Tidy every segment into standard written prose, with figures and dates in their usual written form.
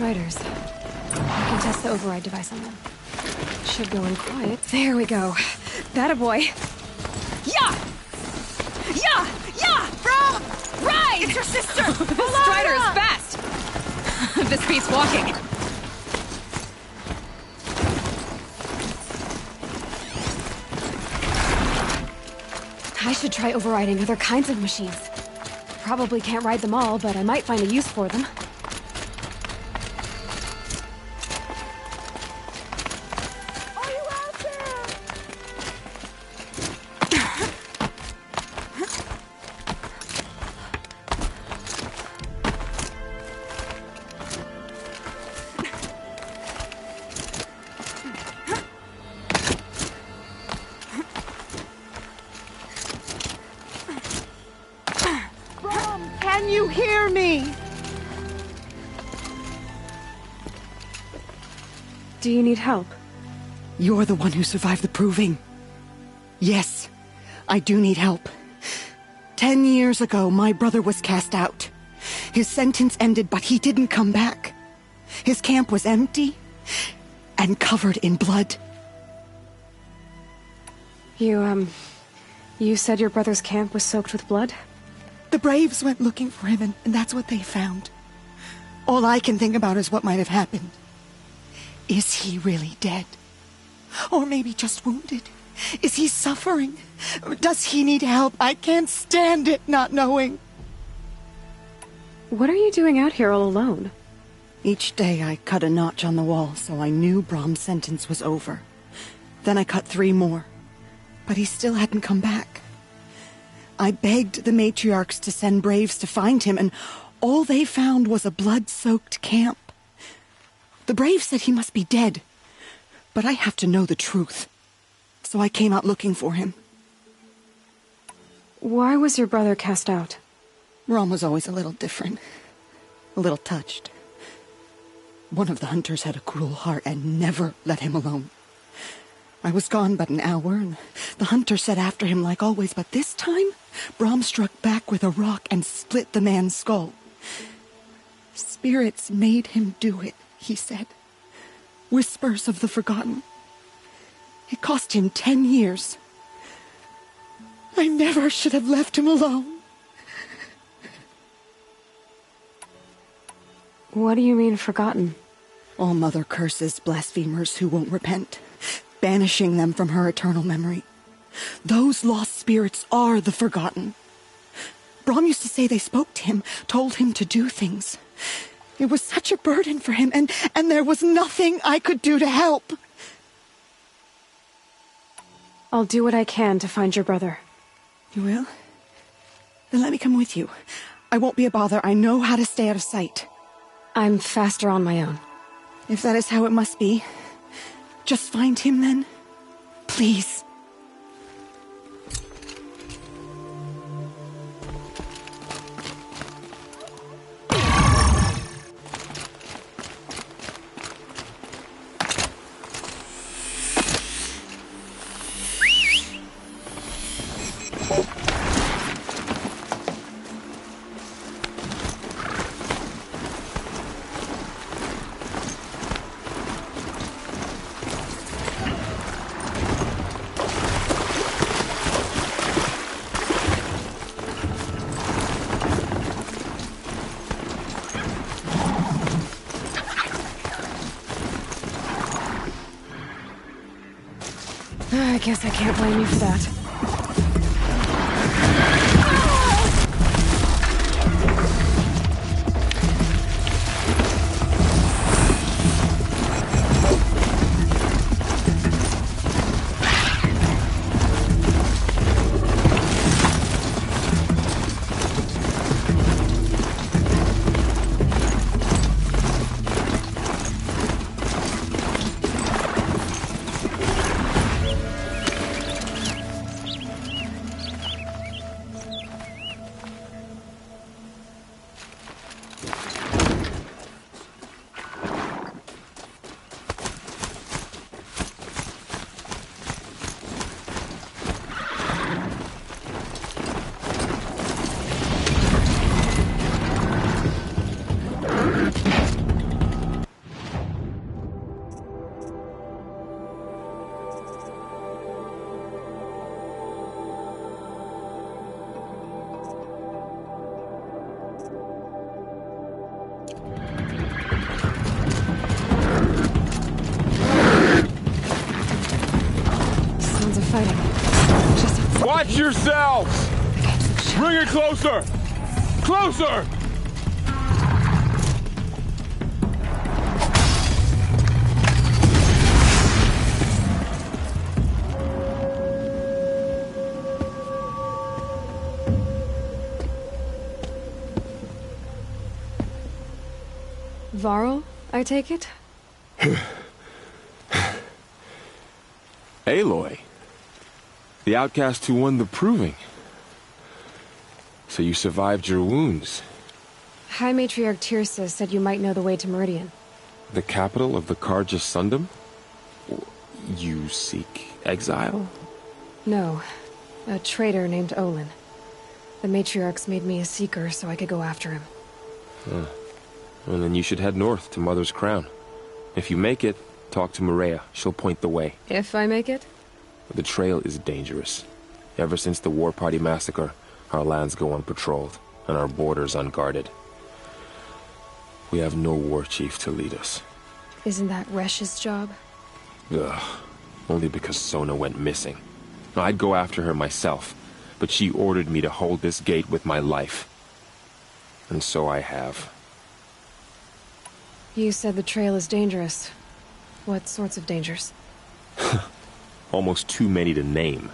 Striders. I can test the override device on them. Should go in quiet. There we go. That a boy. Yeah! Yeah! Yeah! Bro! Ride! It's your sister! This Strider is fast! This beats walking. I should try overriding other kinds of machines. Probably can't ride them all, but I might find a use for them. Are you out there? Can you hear me? Do you need help? You're the one who survived the proving. Yes, I do need help. 10 years ago, my brother was cast out. His sentence ended, but he didn't come back. His camp was empty and covered in blood. You said your brother's camp was soaked with blood? The Braves went looking for him, and that's what they found. All I can think about is what might have happened. Is he really dead? Or maybe just wounded? Is he suffering? Does he need help? I can't stand it not knowing. What are you doing out here all alone? Each day I cut a notch on the wall so I knew Brahm's sentence was over. Then I cut 3 more. But he still hadn't come back. I begged the matriarchs to send Braves to find him, and all they found was a blood-soaked camp. The Braves said he must be dead, but I have to know the truth. So I came out looking for him. Why was your brother cast out? Brahm was always a little different. A little touched. One of the hunters had a cruel heart and never let him alone. I was gone but an hour, and the hunter set after him like always, but this time, Brahm struck back with a rock and split the man's skull. Spirits made him do it, he said. Whispers of the forgotten. It cost him 10 years. I never should have left him alone. What do you mean, forgotten? All Mother curses blasphemers who won't repent, banishing them from her eternal memory. Those lost spirits are the forgotten. Brahm used to say they spoke to him, told him to do things. It was such a burden for him, and there was nothing I could do to help. I'll do what I can to find your brother. You will? Then let me come with you. I won't be a bother. I know how to stay out of sight. I'm faster on my own. If that is how it must be, just find him then. Please. I guess I can't blame you for that. fighting. Just Watch yourselves! Bring it closer! Closer! Varl, I take it? Aloy. The outcast who won the proving. So you survived your wounds. High Matriarch Tirsa said you might know the way to Meridian. The capital of the Carja Sundom? You seek exile? No. A traitor named Olin. The Matriarchs made me a seeker so I could go after him. Well, then you should head north to Mother's Crown. If you make it, talk to Maria. She'll point the way. If I make it? The trail is dangerous. Ever since the War Party massacre, our lands go unpatrolled, and our borders unguarded. We have no war chief to lead us. Isn't that Resh's job? Ugh. Only because Sona went missing. I'd go after her myself, but she ordered me to hold this gate with my life. And so I have. You said the trail is dangerous. What sorts of dangers? Almost too many to name.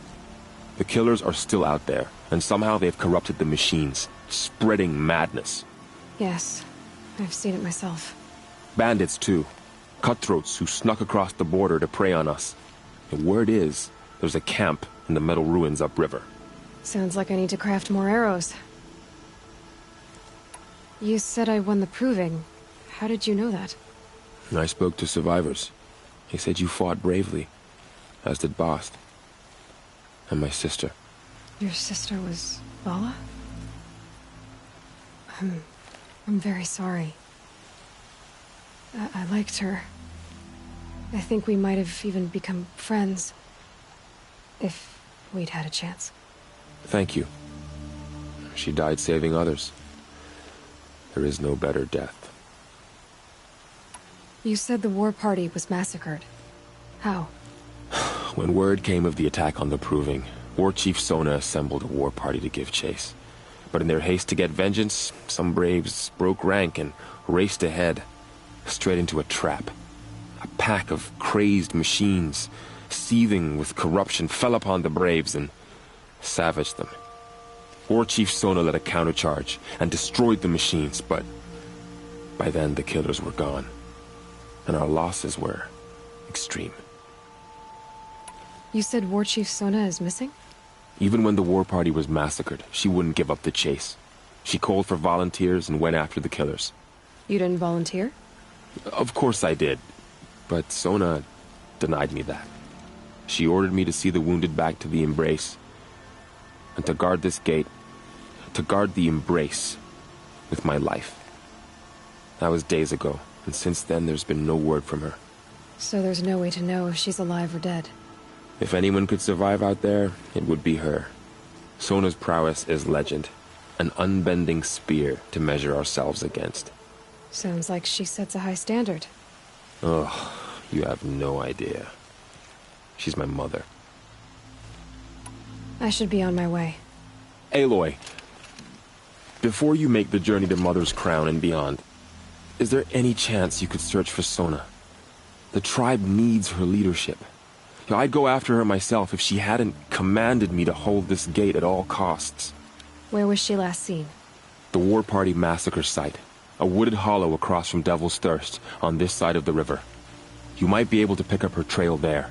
The killers are still out there, and somehow they've corrupted the machines, spreading madness. Yes, I've seen it myself. Bandits, too. Cutthroats who snuck across the border to prey on us. And word is, there's a camp in the metal ruins upriver. Sounds like I need to craft more arrows. You said I won the proving. How did you know that? I spoke to survivors. They said you fought bravely, as did Bast. And my sister. Your sister was Vala? I'm very sorry. I liked her. I think we might have even become friends. If we'd had a chance. Thank you. She died saving others. There is no better death. You said the war party was massacred. How? When word came of the attack on the Proving, War Chief Sona assembled a war party to give chase. But in their haste to get vengeance, some braves broke rank and raced ahead, straight into a trap. A pack of crazed machines, seething with corruption, fell upon the braves and savaged them. War Chief Sona led a countercharge and destroyed the machines, but by then the killers were gone. And our losses were extreme. You said War Chief Sona is missing? Even when the war party was massacred, she wouldn't give up the chase. She called for volunteers and went after the killers. You didn't volunteer? Of course I did, but Sona denied me that. She ordered me to see the wounded back to the Embrace, and to guard this gate, to guard the Embrace with my life. That was days ago. And since then, there's been no word from her. So there's no way to know if she's alive or dead. If anyone could survive out there, it would be her. Sona's prowess is legend. An unbending spear to measure ourselves against. Sounds like she sets a high standard. Oh, you have no idea. She's my mother. I should be on my way. Aloy, before you make the journey to Mother's Crown and beyond, is there any chance you could search for Sona? The tribe needs her leadership. I'd go after her myself if she hadn't commanded me to hold this gate at all costs. Where was she last seen? The War Party massacre site. A wooded hollow across from Devil's Thirst, on this side of the river. You might be able to pick up her trail there.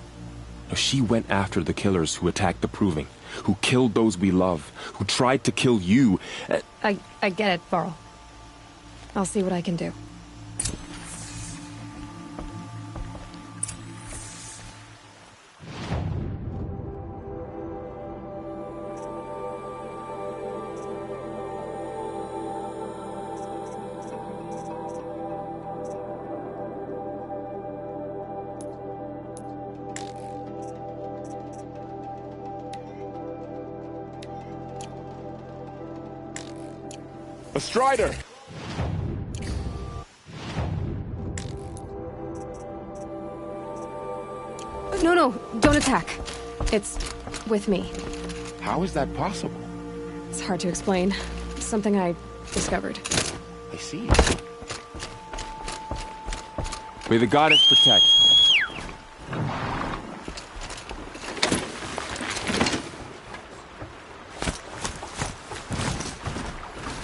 She went after the killers who attacked the Proving, who killed those we love, who tried to kill you. I get it, Varl. I'll see what I can do. A Strider! No, don't attack. It's With me. How is that possible? It's hard to explain. Something I discovered. I see. May the goddess protect.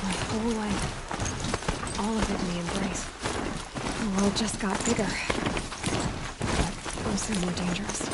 My whole life. All of it in the embrace. The world just got bigger. But also more dangerous.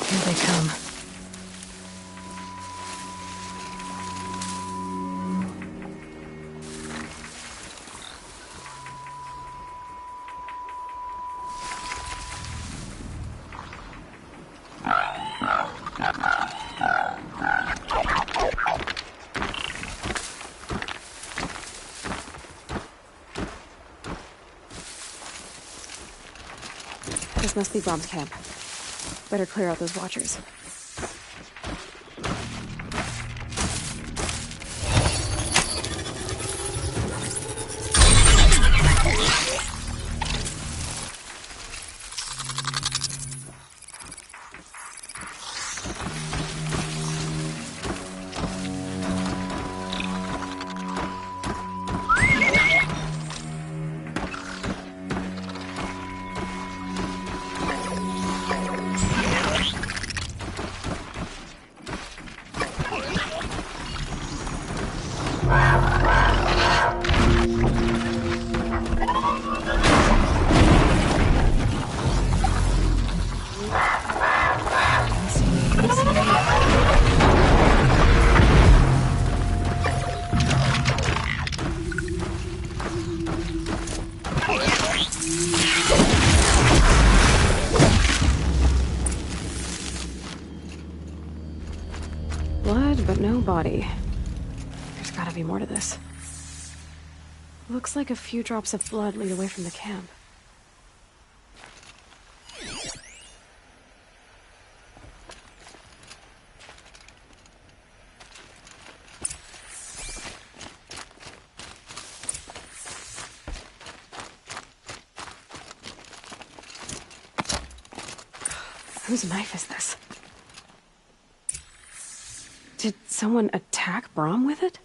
Here they come. This must be Brom's camp. Better clear out those watchers. Blood, but no body. There's gotta be more to this. Looks like a few drops of blood lead away from the camp. Whose knife is this? Did someone attack Brom with it?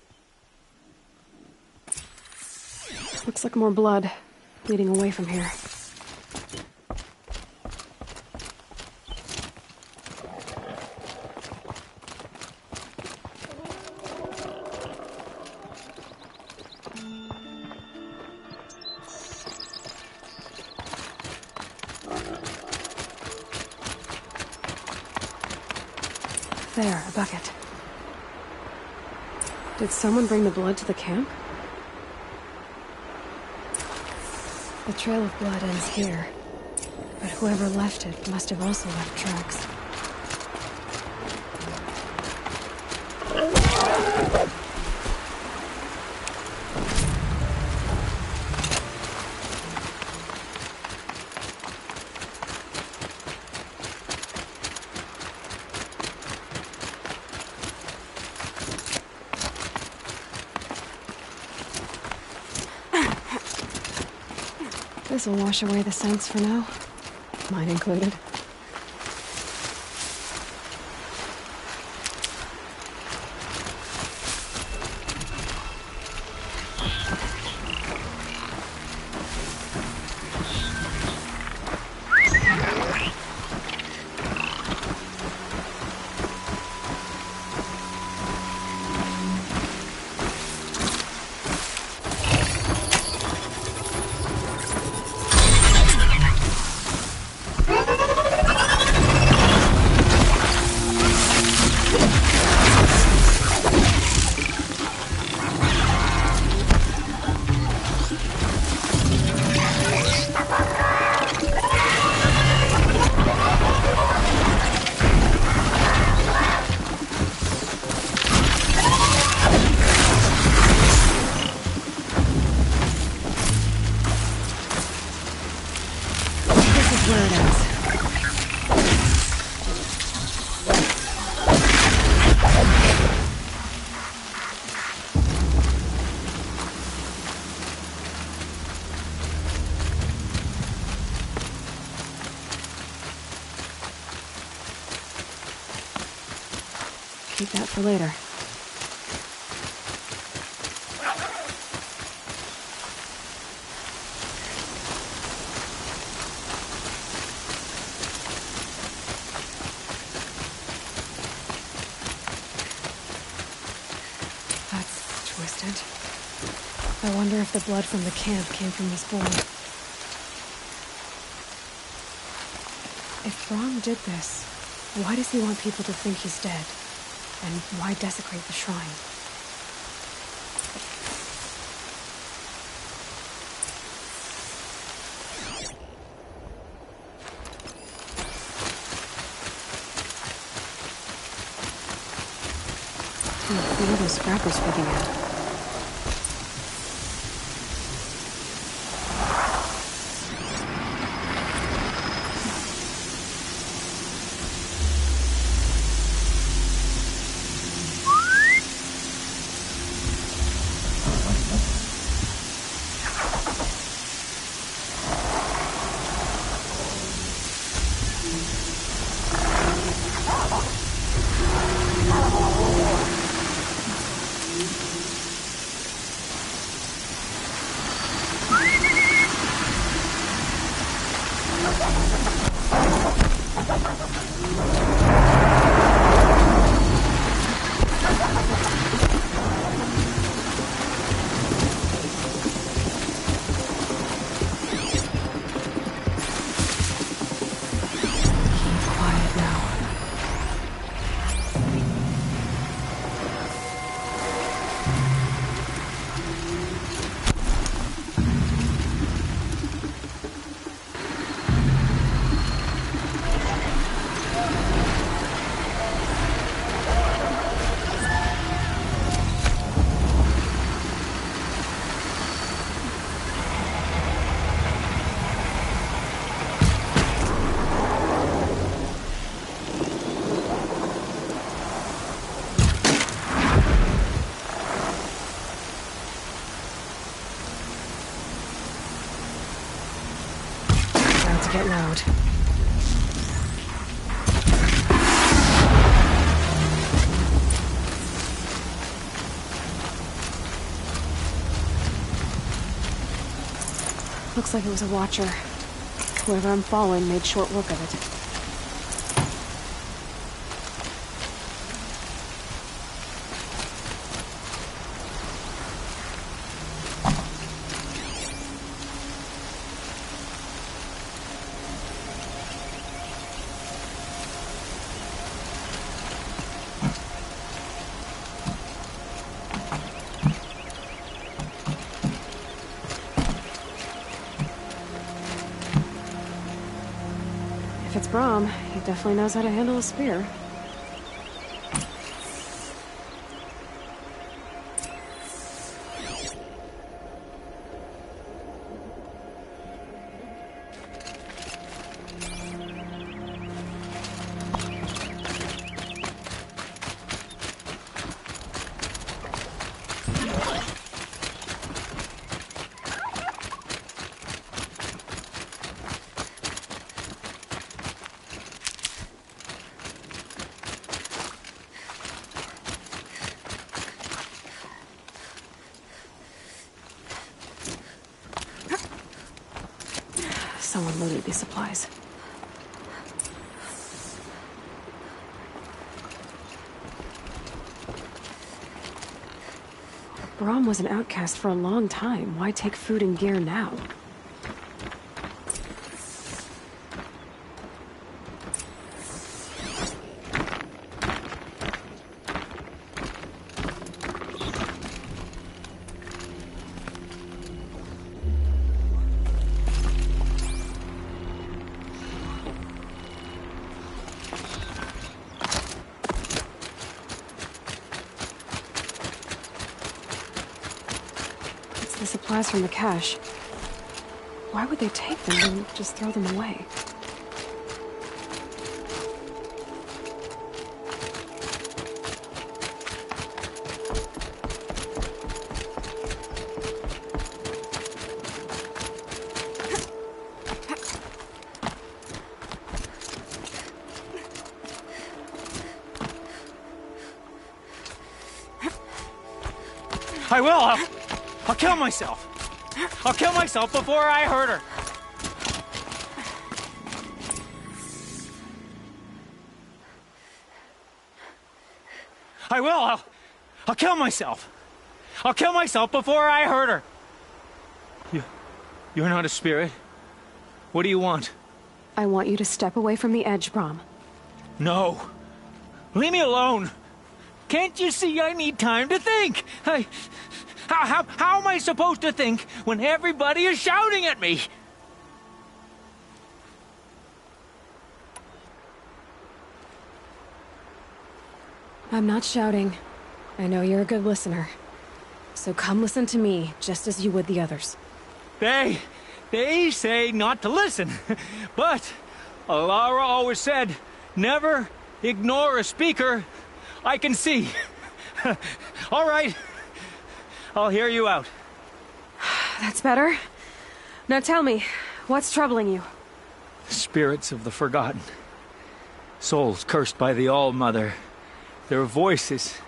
Looks like more blood bleeding away from here. There, a bucket. Did someone bring the blood to the camp? The trail of blood ends here, but whoever left it must have also left tracks. This'll wash away the scents for now. Mine included. Keep that for later. That's twisted. I wonder if the blood from the camp came from this boy. If Brom did this, why does he want people to think he's dead? And why desecrate the shrine? What are those scrappers picking at? Looks like it was a watcher. Whoever I'm following made short work of it. If it's Brahm, he definitely knows how to handle a spear. Someone loaded these supplies. Brahm was an outcast for a long time. Why take food and gear now? The supplies from the cache. Why would they take them and just throw them away? I will! I'll kill myself! I'll kill myself before I hurt her! I will! I'll kill myself! I'll kill myself before I hurt her! You're not a spirit. What do you want? I want you to step away from the edge, Brahm. No. Leave me alone! Can't you see I need time to think? How am I supposed to think when everybody is shouting at me? I'm not shouting. I know you're a good listener. So come listen to me, just as you would the others. They say not to listen. But Alara always said, never ignore a speaker I can see. All right. I'll hear you out. That's better. Now tell me, what's troubling you? Spirits of the forgotten. Souls cursed by the All-Mother. Their voices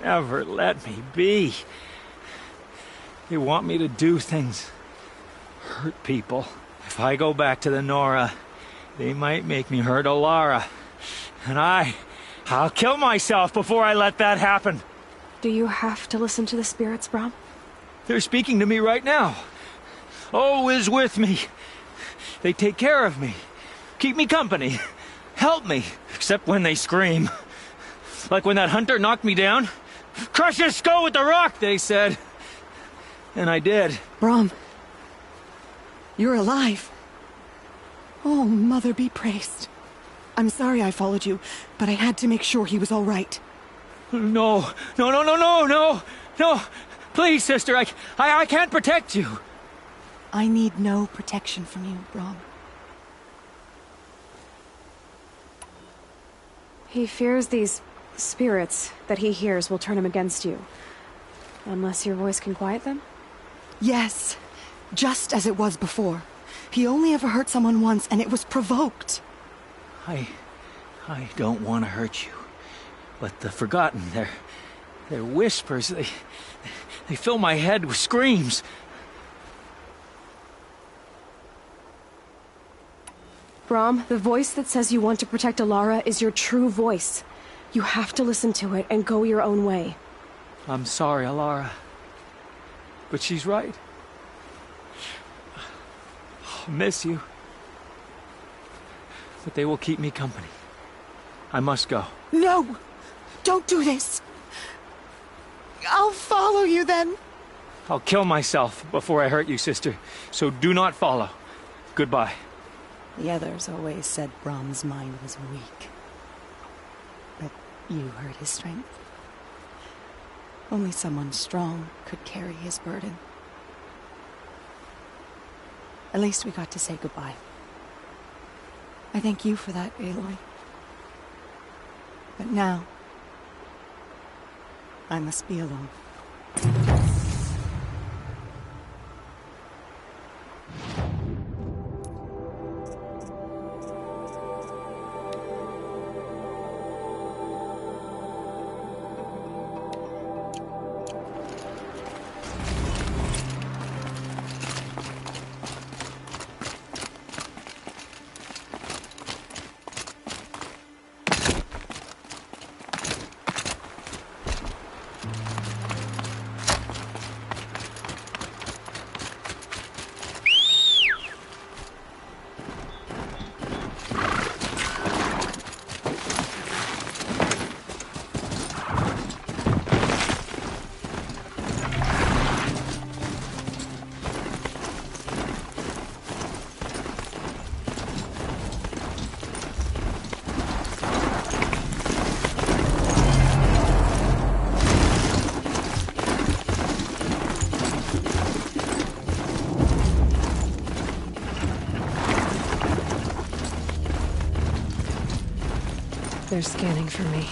never let me be. They want me to do things. Hurt people. If I go back to the Nora, they might make me hurt Alara. And I'll kill myself before I let that happen. Do you have to listen to the spirits, Brahm? They're speaking to me right now. Oh is with me. They take care of me. Keep me company. Help me. Except when they scream. Like when that hunter knocked me down. Crush his skull with the rock, they said. And I did. Brahm, you're alive. Oh, Mother be praised. I'm sorry I followed you, but I had to make sure he was all right. No. Please, sister, I can't protect you. I need no protection from you, Brahm. He fears these spirits that he hears will turn him against you. Unless your voice can quiet them? Yes, just as it was before. He only ever hurt someone once, and it was provoked. I don't want to hurt you. But the Forgotten, their whispers, they fill my head with screams. Brom, the voice that says you want to protect Alara is your true voice. You have to listen to it and go your own way. I'm sorry, Alara. But she's right. I'll miss you. But they will keep me company. I must go. No! Don't do this! I'll follow you then. I'll kill myself before I hurt you, sister. So do not follow. Goodbye. The others always said Brom's mind was weak. But you heard his strength. Only someone strong could carry his burden. At least we got to say goodbye. I thank you for that, Aloy. But now, I must be alone. They're scanning for me.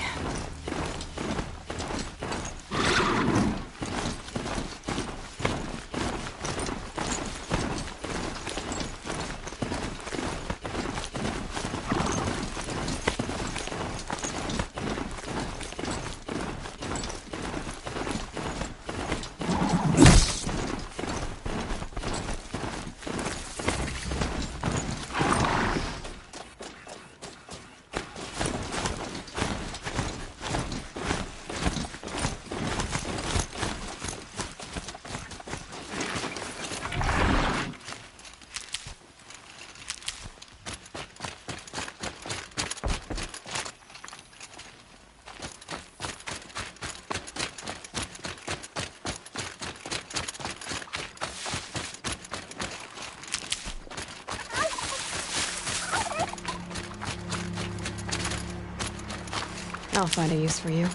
I'll find a use for you.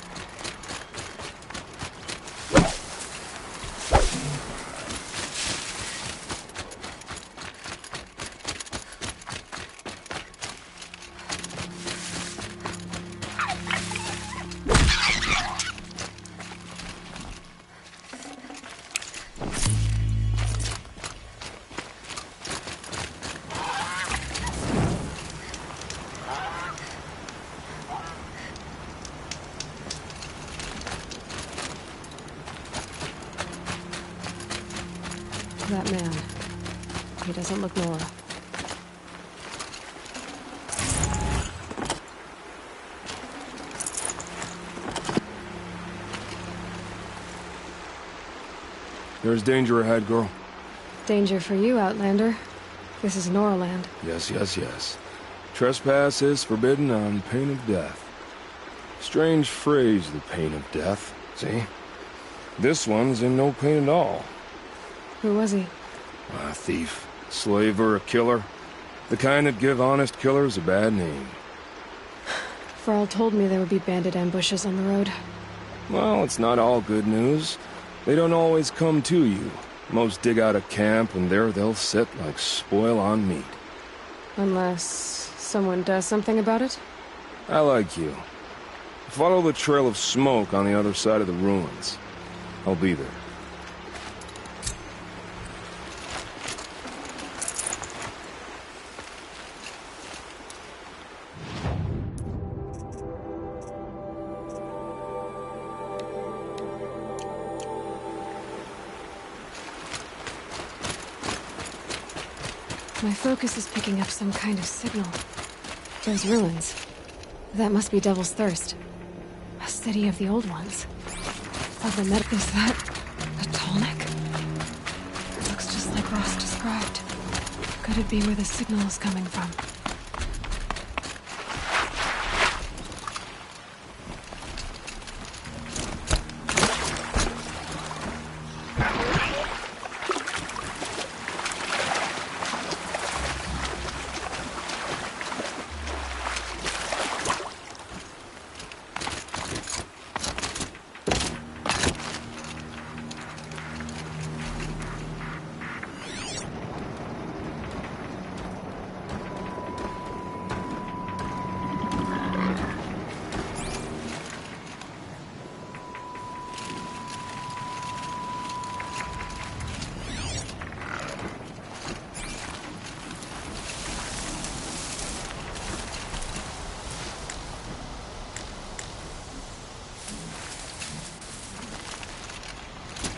That man. He doesn't look Nora. There's danger ahead, girl. Danger for you, Outlander. This is Noraland. Yes, yes, yes. Trespass is forbidden on pain of death. Strange phrase, the pain of death. See? This one's in no pain at all. Who was he? A thief, slaver, a killer. The kind that give honest killers a bad name. Farrell told me there would be bandit ambushes on the road. Well, it's not all good news. They don't always come to you. Most dig out a camp, and there they'll sit like spoil on meat. Unless someone does something about it? I like you. Follow the trail of smoke on the other side of the ruins. I'll be there. My focus is picking up some kind of signal. Those ruins. That must be Devil's Thirst. A city of the old ones. Of the Is that a tonic? It looks just like Ross described. Could it be where the signal is coming from?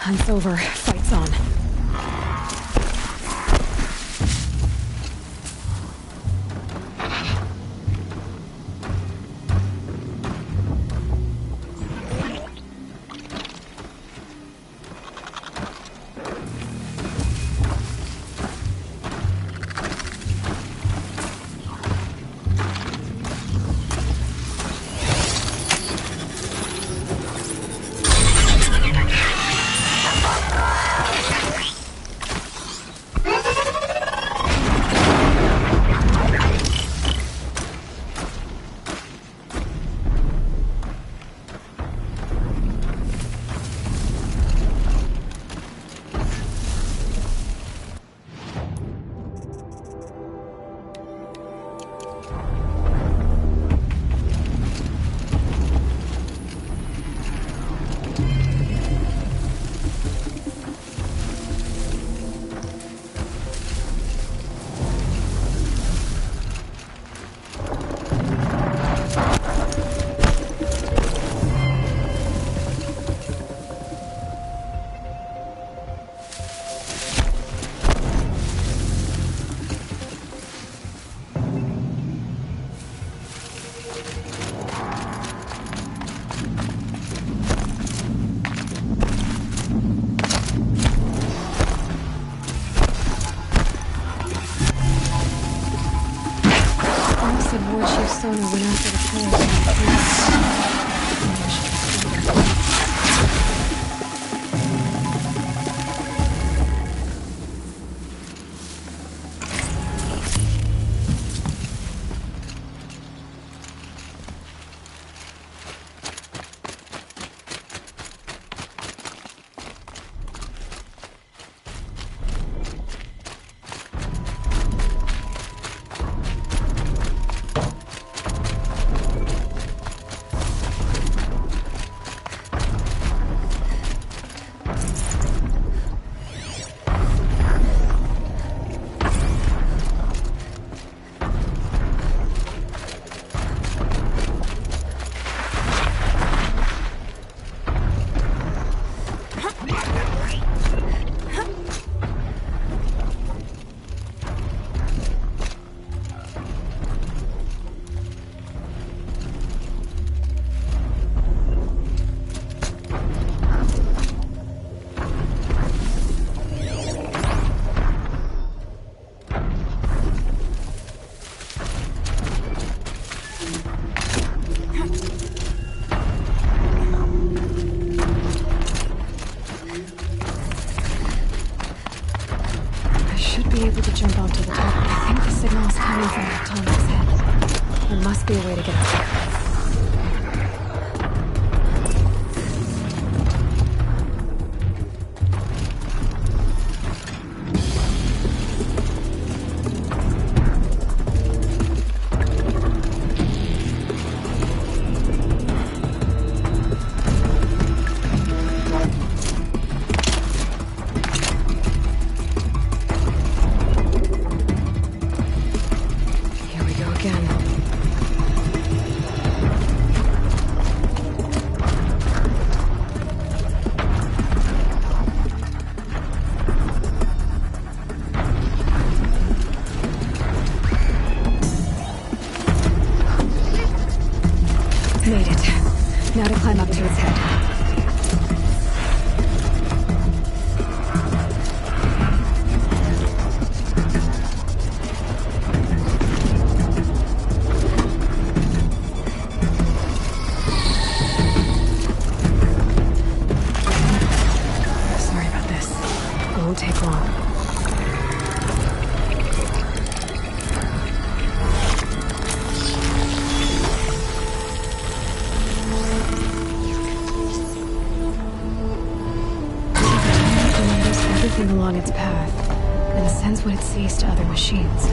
Hunt's over. Fight's on. Sona went after the killers. Be a way to get up there. Here we go again. Made it. Now to climb up to its head. Sorry about this. It won't take long. Everything along its path, and sends what it sees to other machines.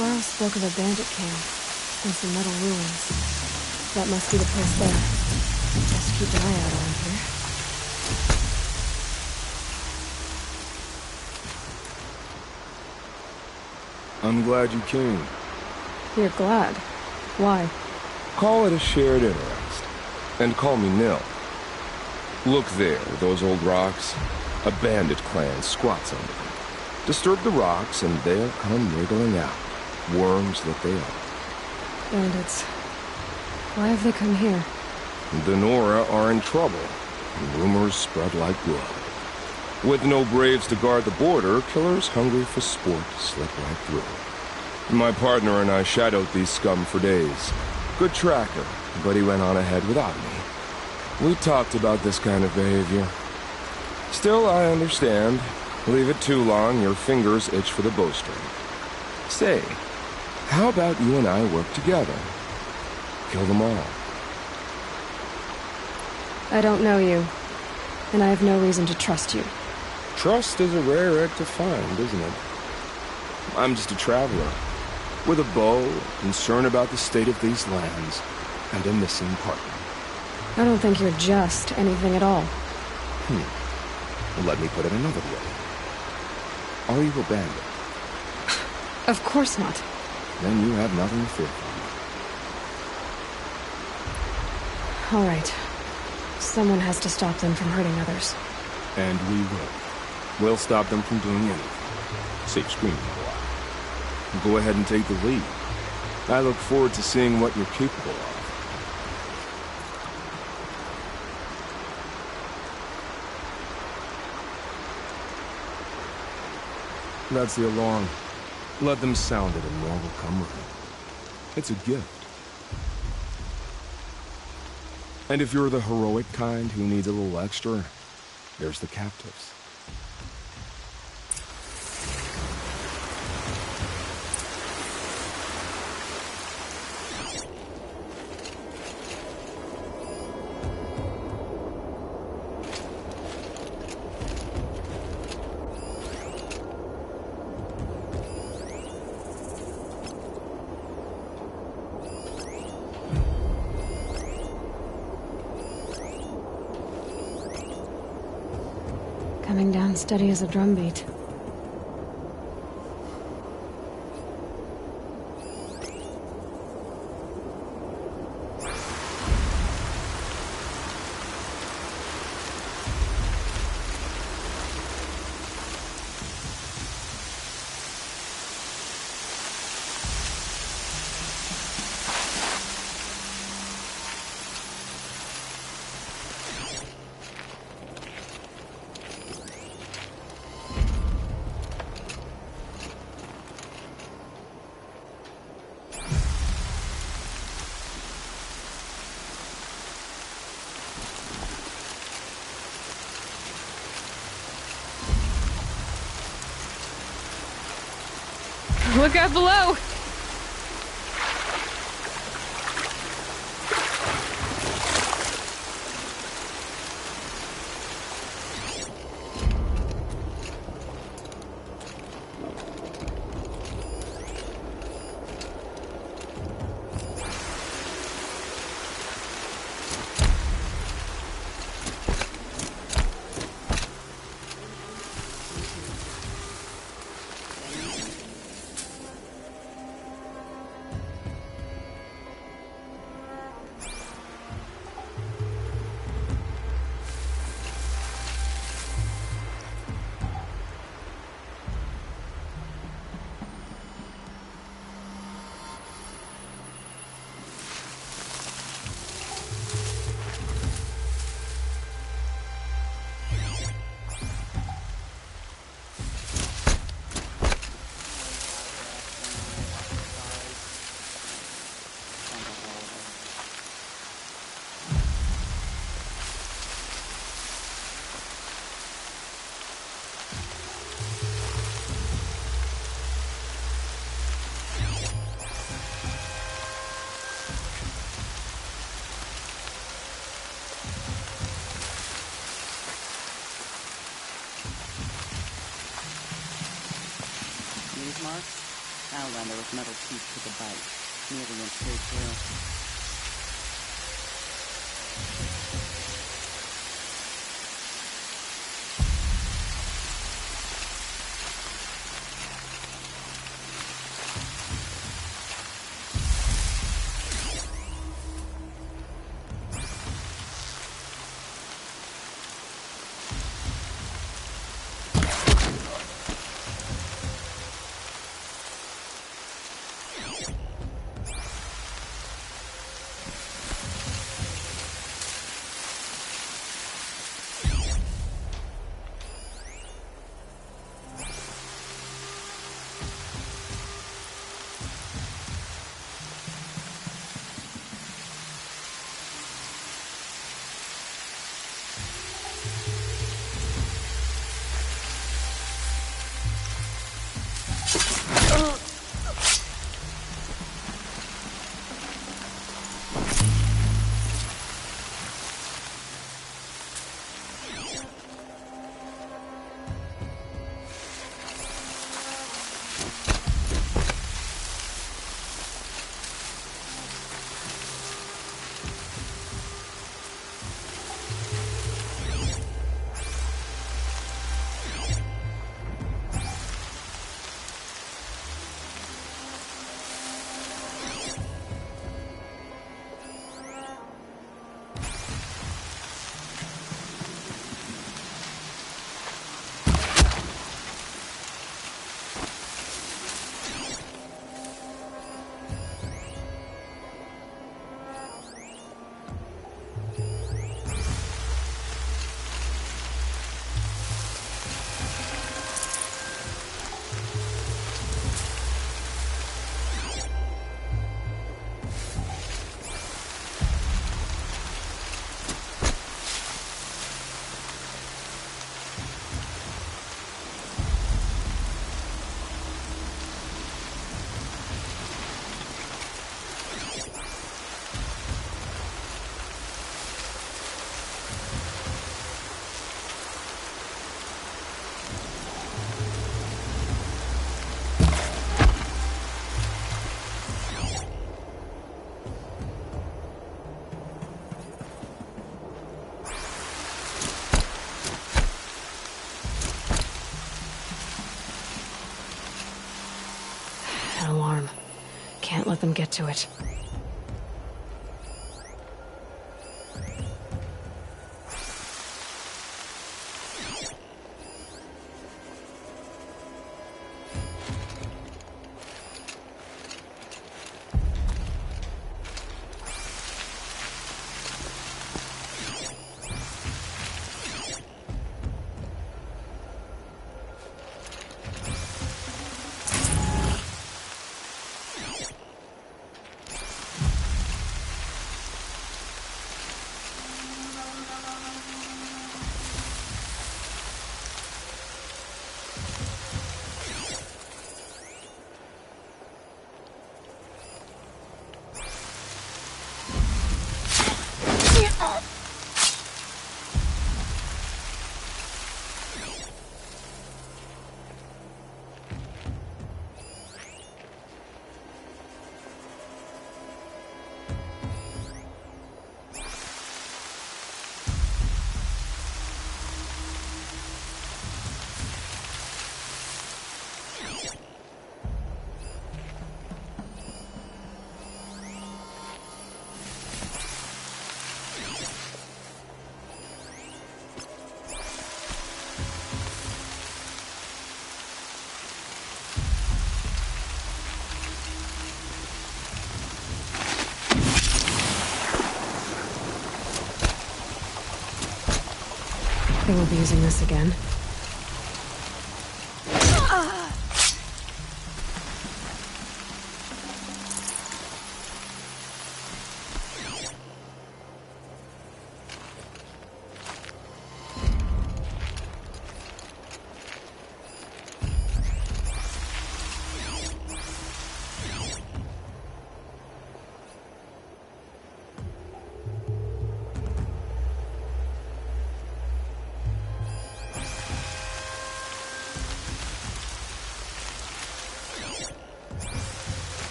Flora spoke of a bandit camp and some metal ruins. That must be the place there. Best keep an eye out around here. I'm glad you came. You're glad. Why? Call it a shared interest. And call me Nil. Look there, those old rocks. A bandit clan squats under them. Disturb the rocks and they'll come wriggling out. Worms that they are. Bandits. Why have they come here? The Nora are in trouble, and rumors spread like blood. With no braves to guard the border, killers hungry for sport slip right through. My partner and I shadowed these scum for days. Good tracker, but he went on ahead without me. We talked about this kind of behavior. Still, I understand. Leave it too long, your fingers itch for the bowstring. Say, how about you and I work together? Kill them all. I don't know you, and I have no reason to trust you. Trust is a rare egg to find, isn't it? I'm just a traveler. with a bow, concern about the state of these lands, and a missing partner. I don't think you're just anything at all. Well, let me put it another way. Are you a bandit? Of course not. Then you have nothing to fear from All right. Someone has to stop them from hurting others. me. And we will. We'll stop them from doing anything. Save screaming a while. Go ahead and take the lead. I look forward to seeing what you're capable of. That's the alarm. Let them sound it and more will come running. It's a gift. And if you're the heroic kind who needs a little extra, there's the captives. Coming down steady as a drumbeat. Look out below! Marks? Outlander with metal teeth to the bite. Nearly went straight through. let them get to it. They won't be using this again.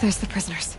There's the prisoners.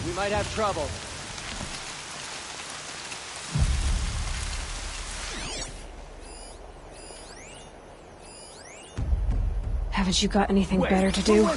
We might have trouble. Haven't you got anything better to do?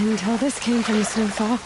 Can tell this came from the snowfall.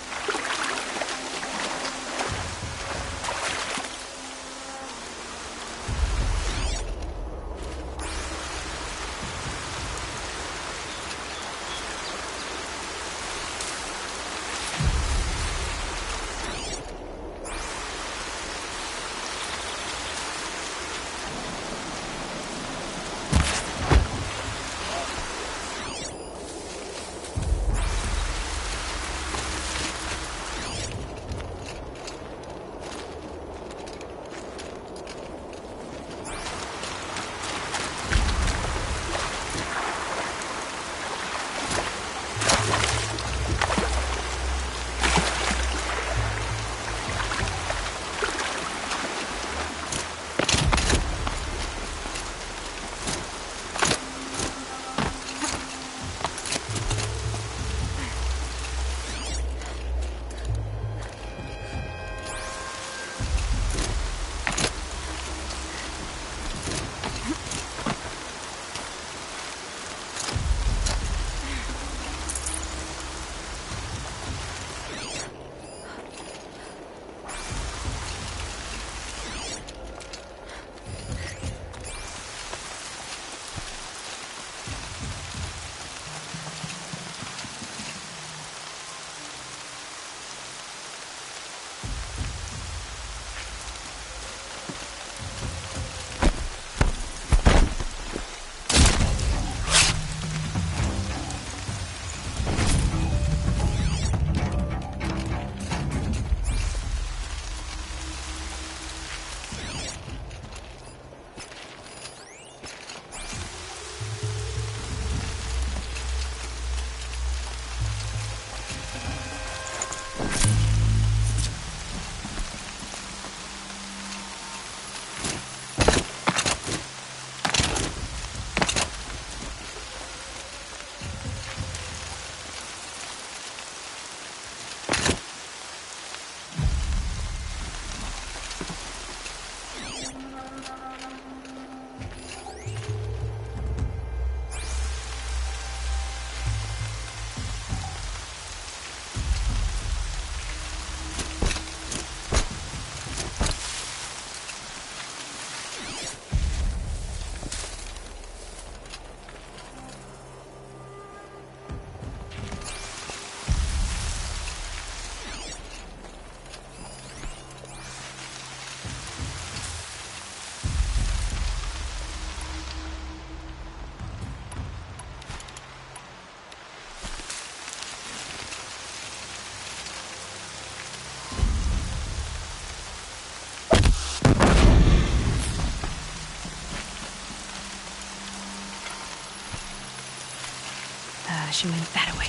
She meant that away.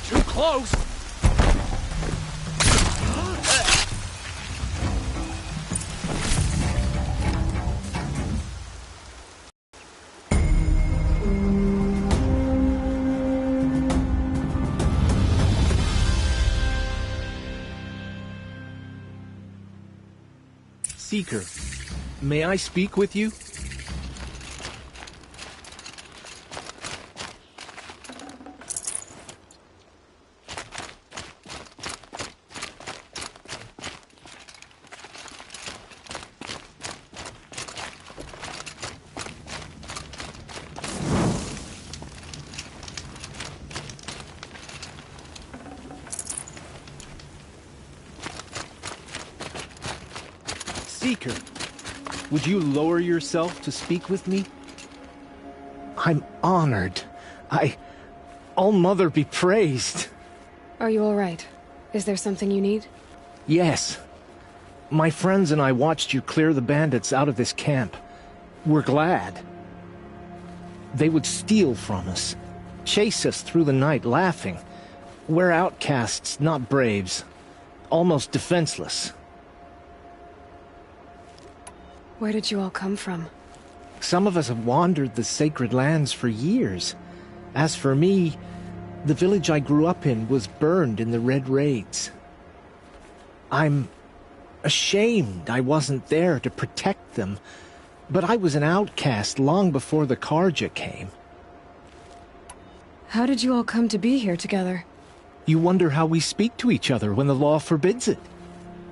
Too close! Seeker, may I speak with you? Seeker, would you lower yourself to speak with me? I'm honored. All-Mother be praised. Are you all right? Is there something you need? Yes. My friends and I watched you clear the bandits out of this camp. We're glad. They would steal from us, chase us through the night laughing. We're outcasts, not braves. Almost defenseless. Where did you all come from? Some of us have wandered the sacred lands for years. As for me, the village I grew up in was burned in the Red Raids. I'm ashamed I wasn't there to protect them, but I was an outcast long before the Karja came. How did you all come to be here together? You wonder how we speak to each other when the law forbids it.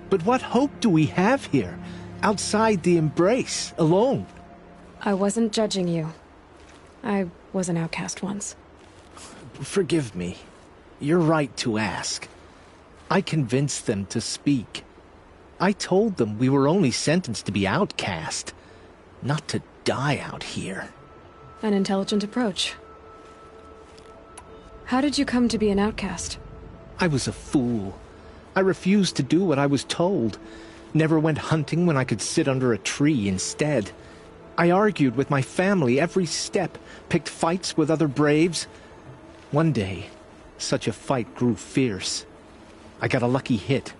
But what hope do we have here, outside the embrace, alone? I wasn't judging you. I was an outcast once. Forgive me. You're right to ask. I convinced them to speak. I told them we were only sentenced to be outcast, not to die out here. An intelligent approach. How did you come to be an outcast? I was a fool. I refused to do what I was told. Never went hunting when I could sit under a tree instead. I argued with my family every step, picked fights with other braves. One day, such a fight grew fierce. I got a lucky hit,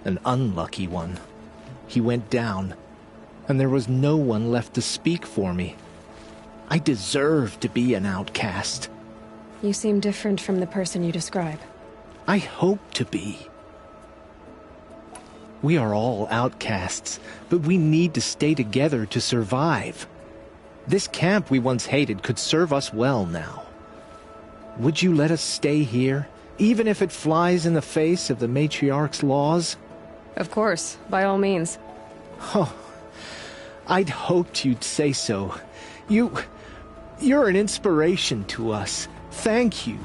an unlucky one. He went down, and there was no one left to speak for me. I deserved to be an outcast. You seem different from the person you describe. I hope to be. We are all outcasts, but we need to stay together to survive. This camp we once hated could serve us well now. Would you let us stay here, even if it flies in the face of the matriarch's laws? Of course, by all means. Oh, I'd hoped you'd say so. You're an inspiration to us. Thank you.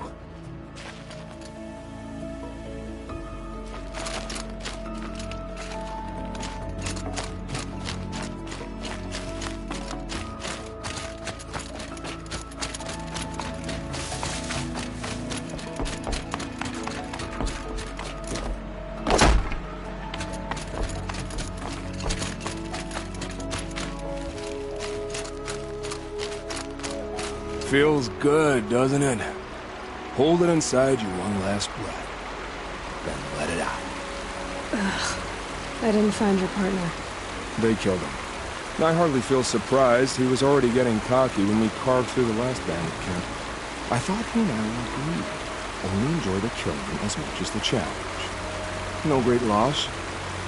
Feels good, doesn't it? Hold it inside you one last breath. Then let it out. I didn't find your partner. They killed him. I hardly feel surprised. He was already getting cocky when we carved through the last bandit camp. I thought he and I would agree. Only enjoy the killing as much as the challenge. No great loss.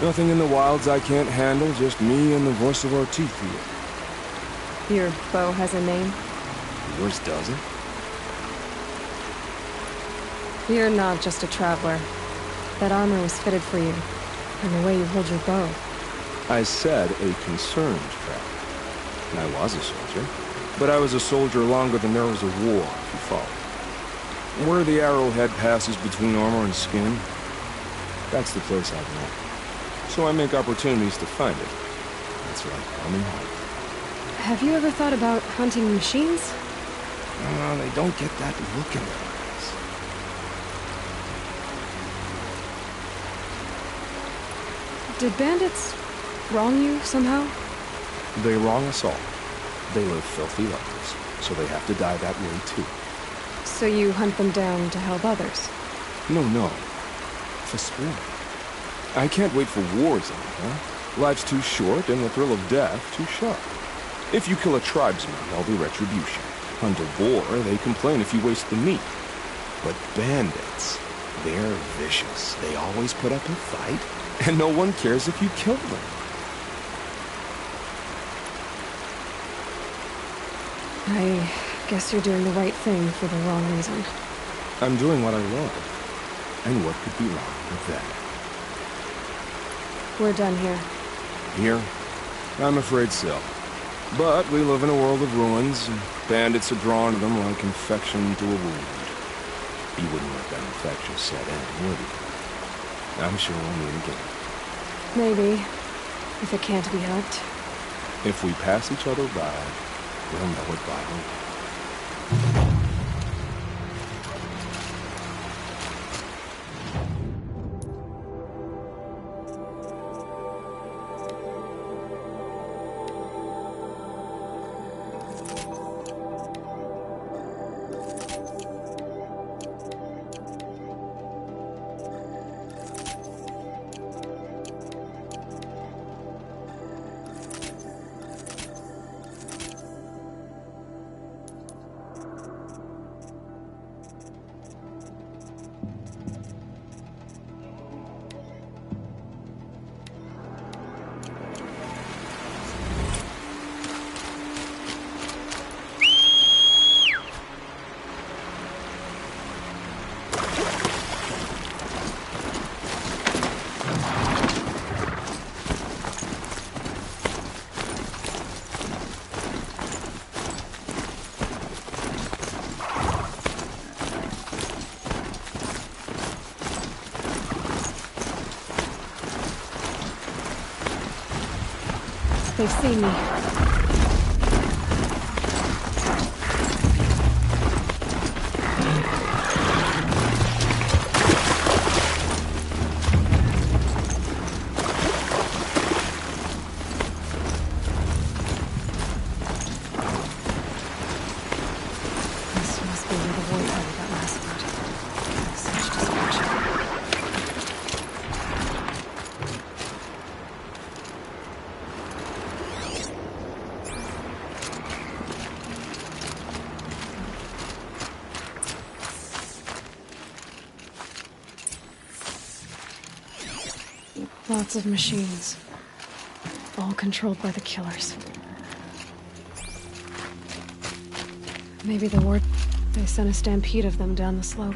Nothing in the wilds I can't handle, just me and the voice of our teeth here. Your bow has a name? Yours doesn't? You're not just a traveler. That armor was fitted for you, and the way you hold your bow. I said a concerned traveler. And I was a soldier. But I was a soldier longer than there was a war, if you follow. Where the arrowhead passes between armor and skin, that's the place I've known. So I make opportunities to find it. That's right, coming home. Have you ever thought about hunting machines? They don't get that look in their eyes. Did bandits wrong you somehow? They wrong us all. They live filthy lives, so they have to die that way too. So you hunt them down to help others? No. For sport. I can't wait for wars anymore. Life's too short and the thrill of death too sharp. If you kill a tribesman, there'll be retribution. Hunt a boar, they complain if you waste the meat. But bandits, they're vicious. They always put up a fight, and no one cares if you kill them. I guess you're doing the right thing for the wrong reason. I'm doing what I love. And what could be wrong with that? We're done here. Here? I'm afraid so. But we live in a world of ruins, and bandits are drawn to them like infection to a wound. You wouldn't let that infection set in, would you? I'm sure we'll meet again. Maybe. If it can't be helped. If we pass each other by, we'll know it by heart. They've seen me. This must be where the war party got massacred. Such destruction. Lots of machines. All controlled by the killers. Maybe the war... They sent a stampede of them down the slope.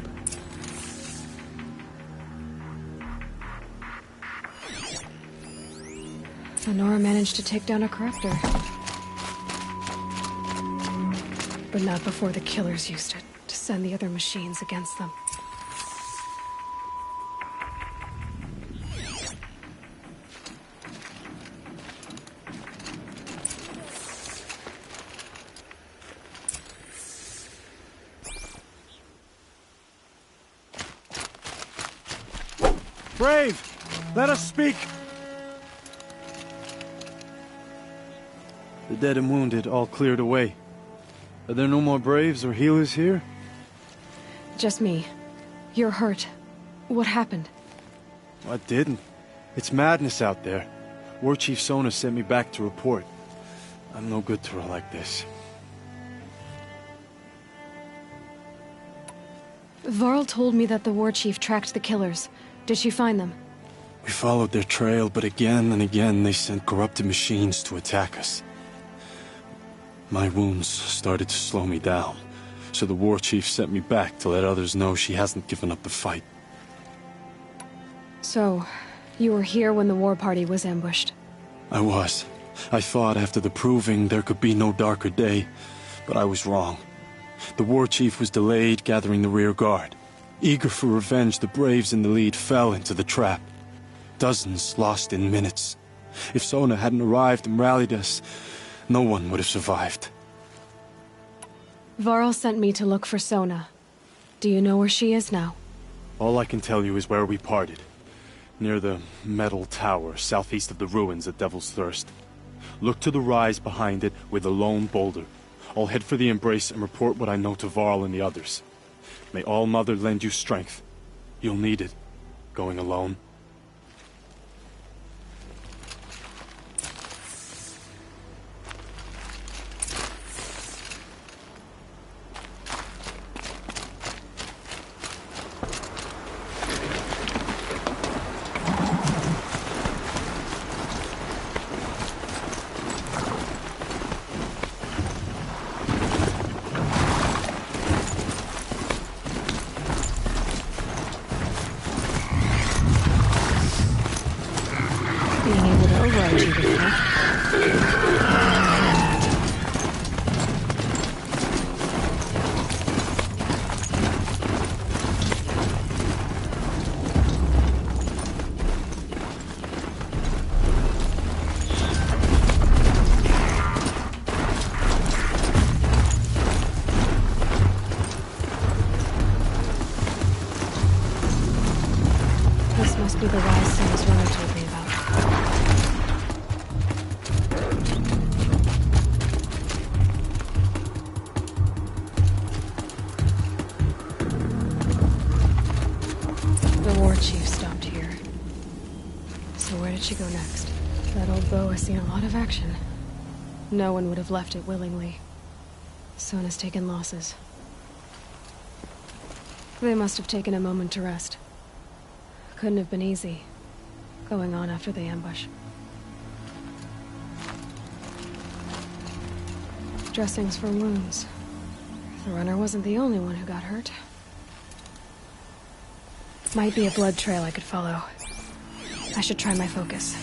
Lenora managed to take down a corruptor. But not before the killers used it to send the other machines against them. Brave! Let us speak! The dead and wounded all cleared away. Are there no more Braves or healers here? Just me. You're hurt. What happened? I didn't. It's madness out there. War Chief Sona sent me back to report. I'm no good to her like this. Varl told me that the war chief tracked the killers. Did she find them? We followed their trail, but again and again they sent corrupted machines to attack us. My wounds started to slow me down, so the war chief sent me back to let others know she hasn't given up the fight. So, you were here when the war party was ambushed? I was. I thought after the proving there could be no darker day, but I was wrong. The war chief was delayed gathering the rear guard. Eager for revenge, the Braves in the lead fell into the trap. Dozens lost in minutes. If Sona hadn't arrived and rallied us, no one would have survived. Varl sent me to look for Sona. Do you know where she is now? All I can tell you is where we parted. Near the metal tower, southeast of the ruins at Devil's Thirst. Look to the rise behind it with a lone boulder. I'll head for the embrace and report what I know to Varl and the others. May All Mother lend you strength. You'll need it, going alone. Must be the wise things Runner told me about. The war chief stopped here. So where did she go next? That old bow has seen a lot of action. No one would have left it willingly. Sona's taken losses. They must have taken a moment to rest. Couldn't have been easy, going on after the ambush. Dressings for wounds. The Runner wasn't the only one who got hurt. Might be a blood trail I could follow. I should try my focus.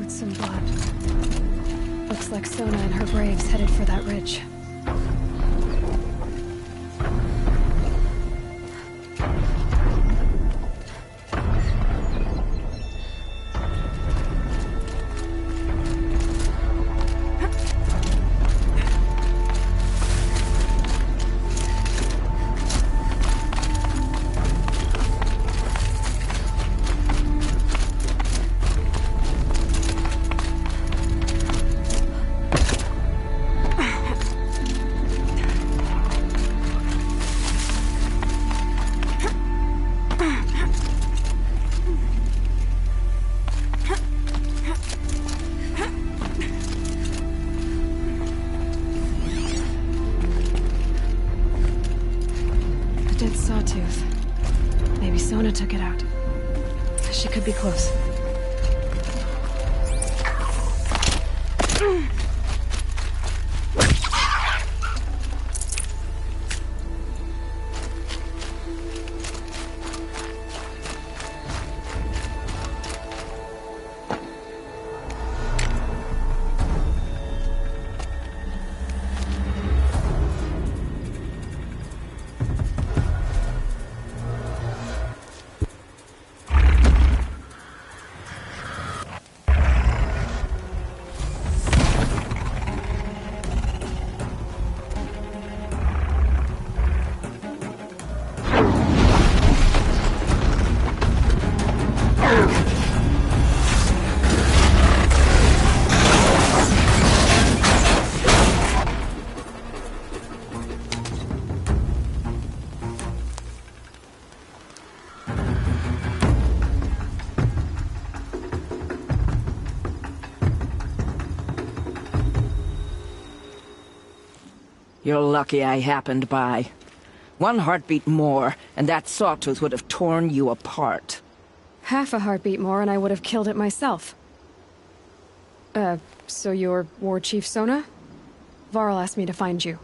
Some blood. Looks like Sona and her braves headed for that ridge. Maybe Sona took it out. She could be close. You're lucky I happened by. One heartbeat more, and that sawtooth would have torn you apart. Half a heartbeat more and I would have killed it myself. So you're War Chief Sona? Varl asked me to find you.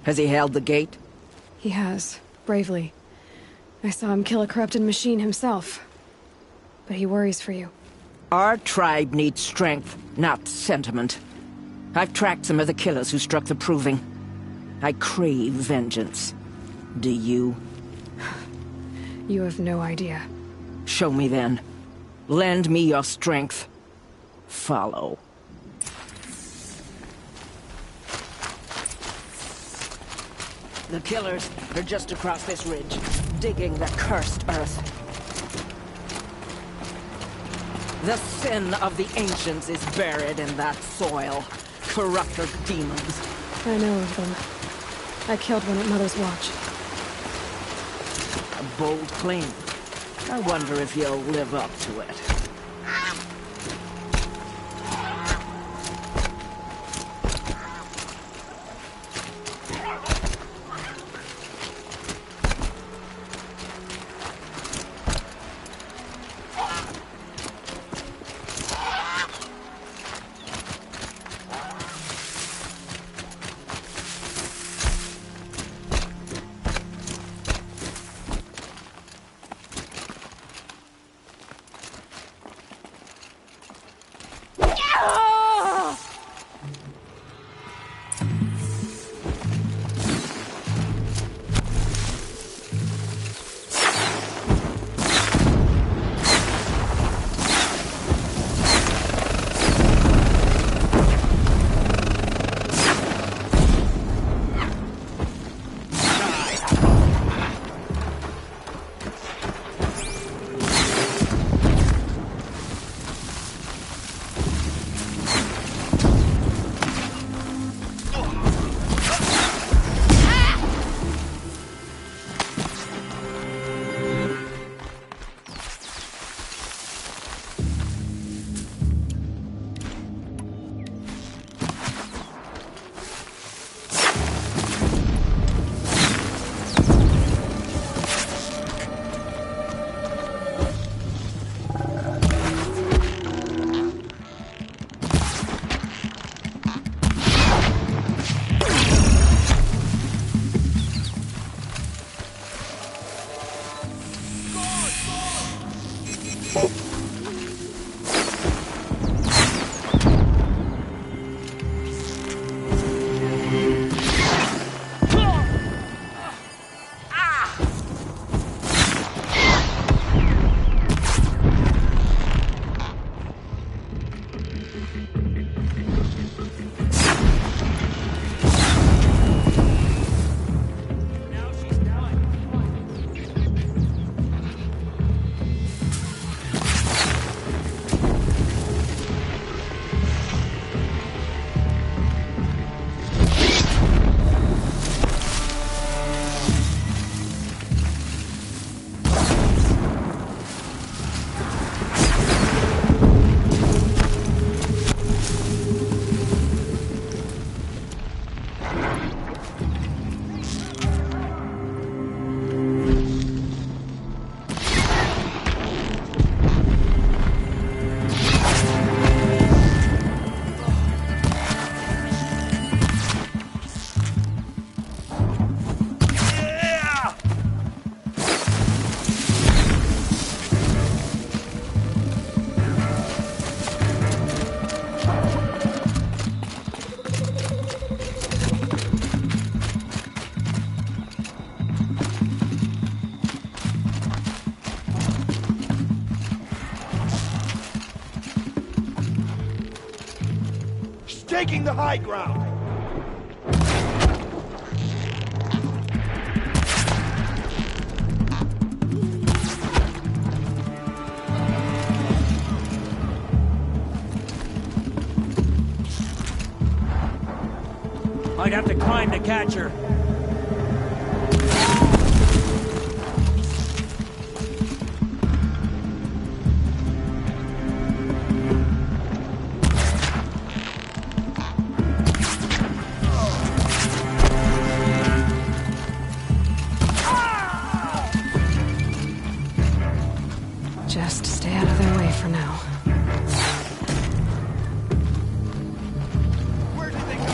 Has he held the gate? He has, bravely. I saw him kill a corrupted machine himself. But he worries for you. Our tribe needs strength, not sentiment. I've tracked some of the killers who struck the Proving. I crave vengeance. Do you? You have no idea. Show me then. Lend me your strength. Follow. The killers are just across this ridge, digging the cursed earth. The sin of the ancients is buried in that soil. Corrupt of demons. I know of them. I killed one at Mother's Watch. A bold claim. I wonder if you'll live up to it. Taking the high ground. Might have to climb to catch her. Just stay out of their way for now. Where did they go?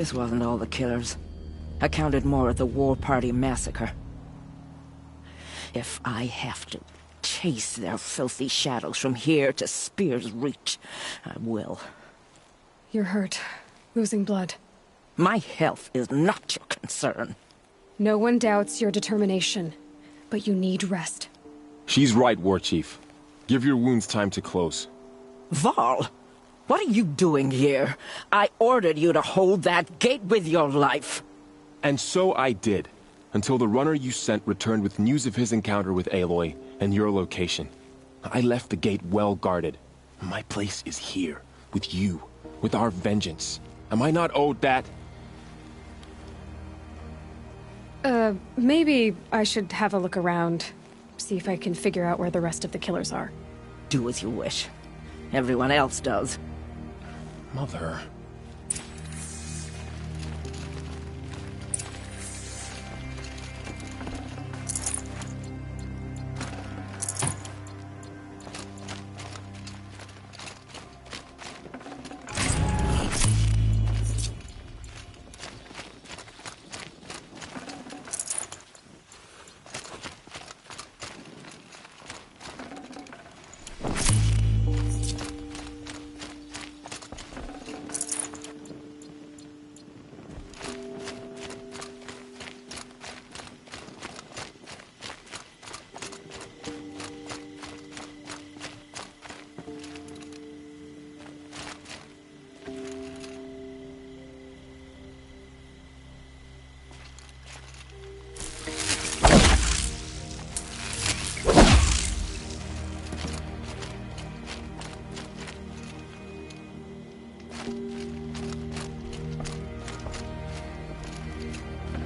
This wasn't all the killers. I counted more at the War Party massacre. If I have to chase their filthy shadows from here to Spear's Reach, I will. You're hurt. Losing blood. My health is not your concern. No one doubts your determination, but you need rest. She's right, War Chief. Give your wounds time to close. Varl, what are you doing here? I ordered you to hold that gate with your life. And so I did, until the runner you sent returned with news of his encounter with Aloy and your location. I left the gate well guarded. My place is here, with you, with our vengeance. Am I not owed that? Maybe I should have a look around. See if I can figure out where the rest of the killers are. Do as you wish. Everyone else does. Mother...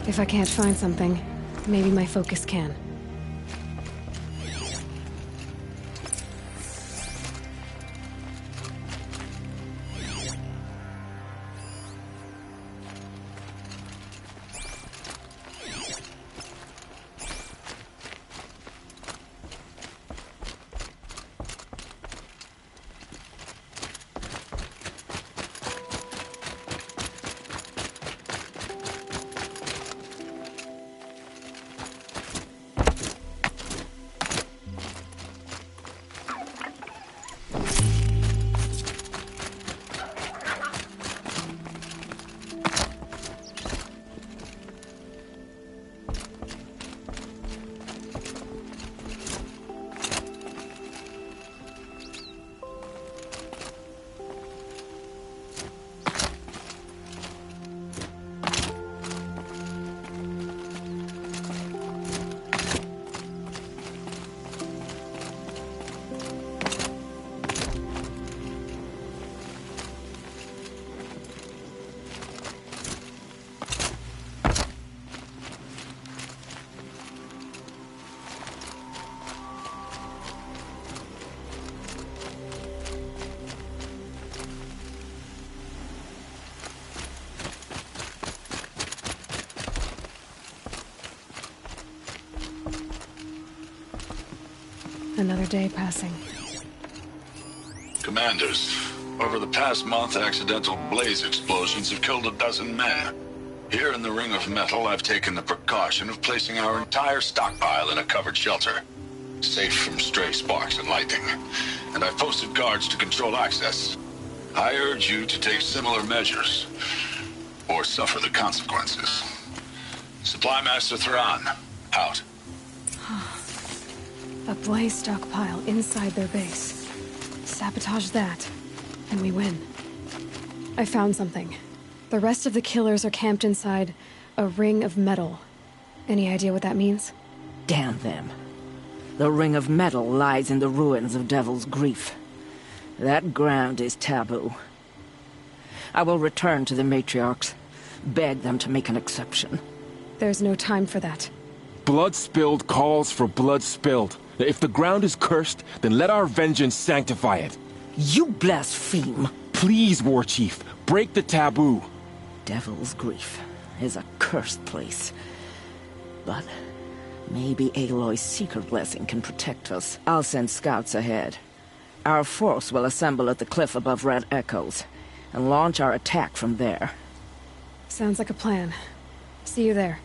If I can't find something, maybe my focus can. Another day passing. Commanders, over the past month, accidental blaze explosions have killed a dozen men. Here in the Ring of Metal, I've taken the precaution of placing our entire stockpile in a covered shelter, safe from stray sparks and lightning, and I've posted guards to control access. I urge you to take similar measures, or suffer the consequences. Supply Master Thrawn, out. A blaze stockpile inside their base. Sabotage that, and we win. I found something. The rest of the killers are camped inside a ring of metal. Any idea what that means? Damn them. The Ring of Metal lies in the ruins of Devil's Grief. That ground is taboo. I will return to the matriarchs, beg them to make an exception. There's no time for that. Blood spilled calls for blood spilled. If the ground is cursed, then let our vengeance sanctify it. You blaspheme! Please, War Chief, break the taboo. Devil's Grief is a cursed place. But maybe Aloy's secret blessing can protect us. I'll send scouts ahead. Our force will assemble at the cliff above Red Echoes, and launch our attack from there. Sounds like a plan. See you there.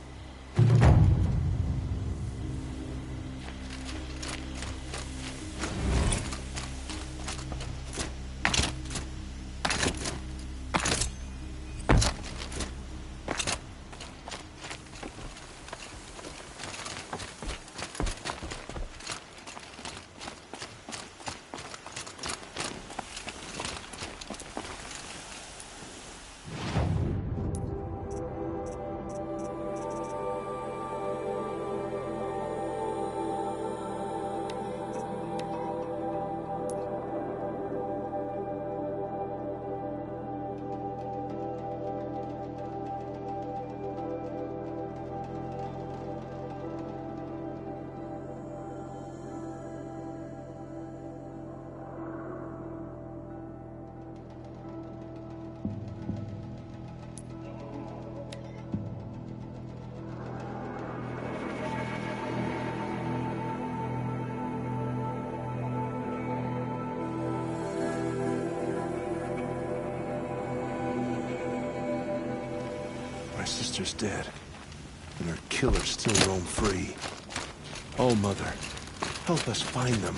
My sister's dead, and her killers still roam free. Oh, Mother, help us find them.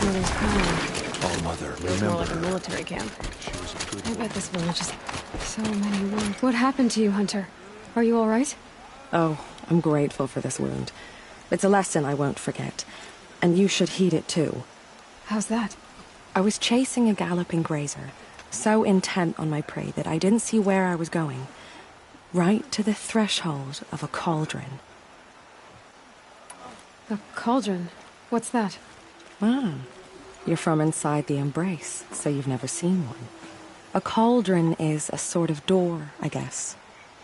Mother's crying. Oh, Mother, It's more like a military camp. I bet this village is so many wounds. What happened to you, Hunter? Are you all right? Oh, I'm grateful for this wound. It's a lesson I won't forget. And you should heed it too. How's that? I was chasing a galloping grazer, so intent on my prey that I didn't see where I was going. Right to the threshold of a cauldron. A cauldron? What's that? Ah, you're from inside the embrace, so you've never seen one. A cauldron is a sort of door, I guess.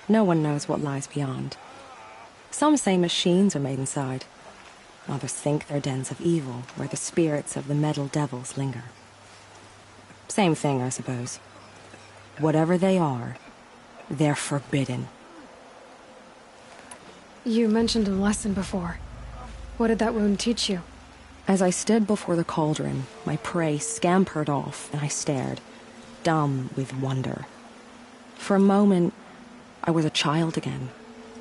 No one knows what lies beyond. Some say machines are made inside. Others think they're dens of evil, where the spirits of the metal devils linger. Same thing, I suppose. Whatever they are, they're forbidden. You mentioned a lesson before. What did that wound teach you? As I stood before the cauldron, my prey scampered off, and I stared, dumb with wonder. For a moment, I was a child again,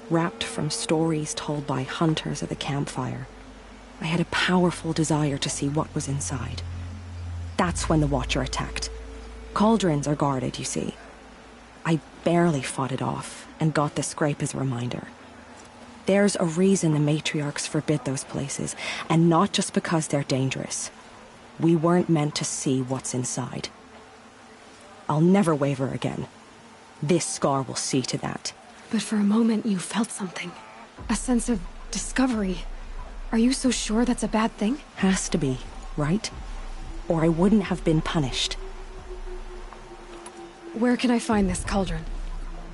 wrapped from stories told by hunters at the campfire. I had a powerful desire to see what was inside. That's when the Watcher attacked. Cauldrons are guarded, you see. I barely fought it off, and got the scrape as a reminder. There's a reason the matriarchs forbid those places, and not just because they're dangerous. We weren't meant to see what's inside. I'll never waver again. This scar will see to that. But for a moment you felt something. A sense of discovery. Are you so sure that's a bad thing? Has to be, right? Or I wouldn't have been punished. Where can I find this cauldron?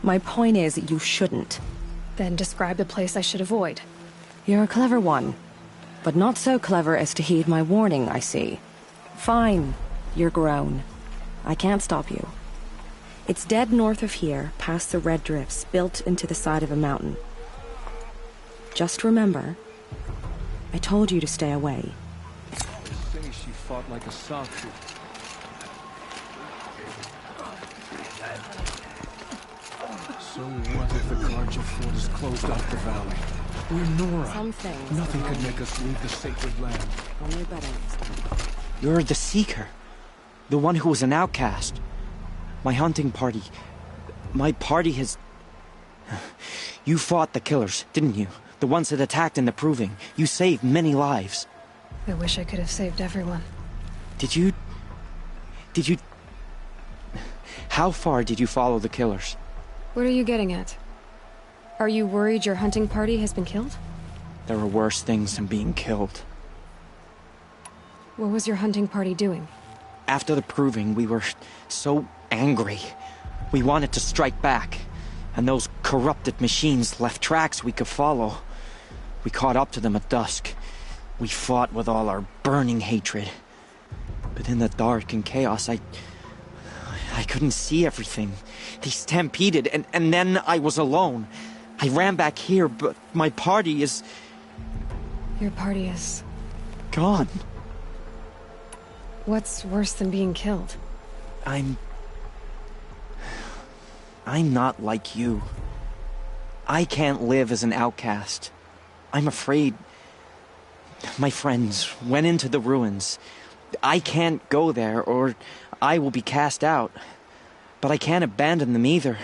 My point is, you shouldn't. Then describe the place I should avoid. You're a clever one, but not so clever as to heed my warning, I see. Fine, you're grown. I can't stop you. It's dead north of here, past the red drifts built into the side of a mountain. Just remember, I told you to stay away. Say she fought like a softie. So what if the Karja fort is closed off the valley? We're Nora. Some things Nothing could make us leave the sacred land. Only better. You're the Seeker. The one who was an outcast. My hunting party. My party has... You fought the killers, didn't you? The ones that attacked in the Proving. You saved many lives. I wish I could have saved everyone. Did you... How far did you follow the killers? What are you getting at? Are you worried your hunting party has been killed? There were worse things than being killed. What was your hunting party doing? After the proving, we were so angry. We wanted to strike back. And those corrupted machines left tracks we could follow. We caught up to them at dusk. We fought with all our burning hatred. But in the dark and chaos, I couldn't see everything. They stampeded, and then I was alone. I ran back here, but my party is... Your party is... gone. What's worse than being killed? I'm not like you. I can't live as an outcast. I'm afraid... My friends went into the ruins. I can't go there, or I will be cast out. But I can't abandon them either.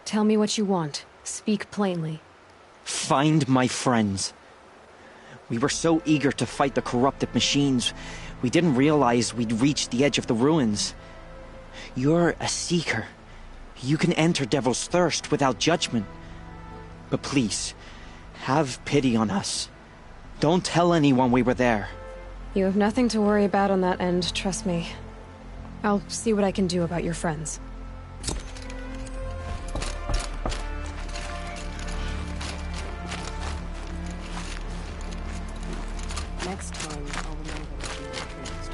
Tell me what you want. Speak plainly. Find my friends. We were so eager to fight the corrupted machines, we didn't realize we'd reached the edge of the ruins. You're a seeker. You can enter Devil's Thirst without judgment. But please, have pity on us. Don't tell anyone we were there. You have nothing to worry about on that end, trust me. I'll see what I can do about your friends. Next time, I'll remember what you introduced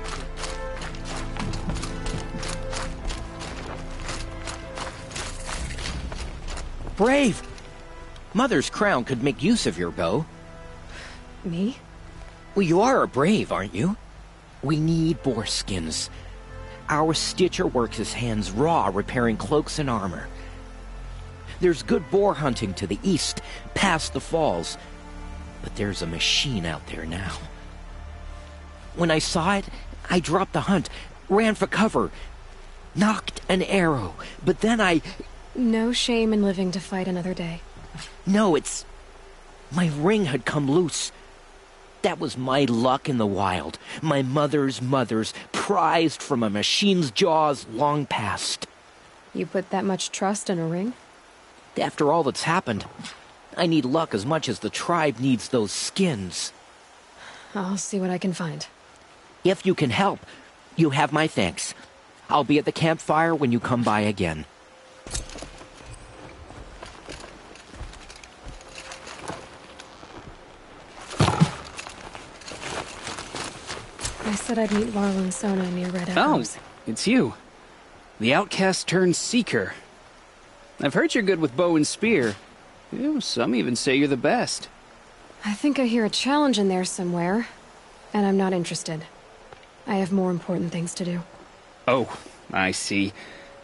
to. Brave! Mother's crown could make use of your bow. Me? Well, you are a brave, aren't you? We need boar skins. Our stitcher works his hands raw repairing cloaks and armor. There's good boar hunting to the east, past the falls. But there's a machine out there now. When I saw it, I dropped the hunt, ran for cover, knocked an arrow, but then I... No shame in living to fight another day. No, it's... My ring had come loose. That was my luck in the wild. My mother's prized from a machine's jaws long past. You put that much trust in a ring? After all that's happened, I need luck as much as the tribe needs those skins. I'll see what I can find. If you can help, you have my thanks. I'll be at the campfire when you come by again. I said I'd meet Varl and Sona near Red Oh, Echoes. it's you. The outcast turned seeker. I've heard you're good with bow and spear. Ew, some even say you're the best. I think I hear a challenge in there somewhere, and I'm not interested. I have more important things to do. Oh, I see.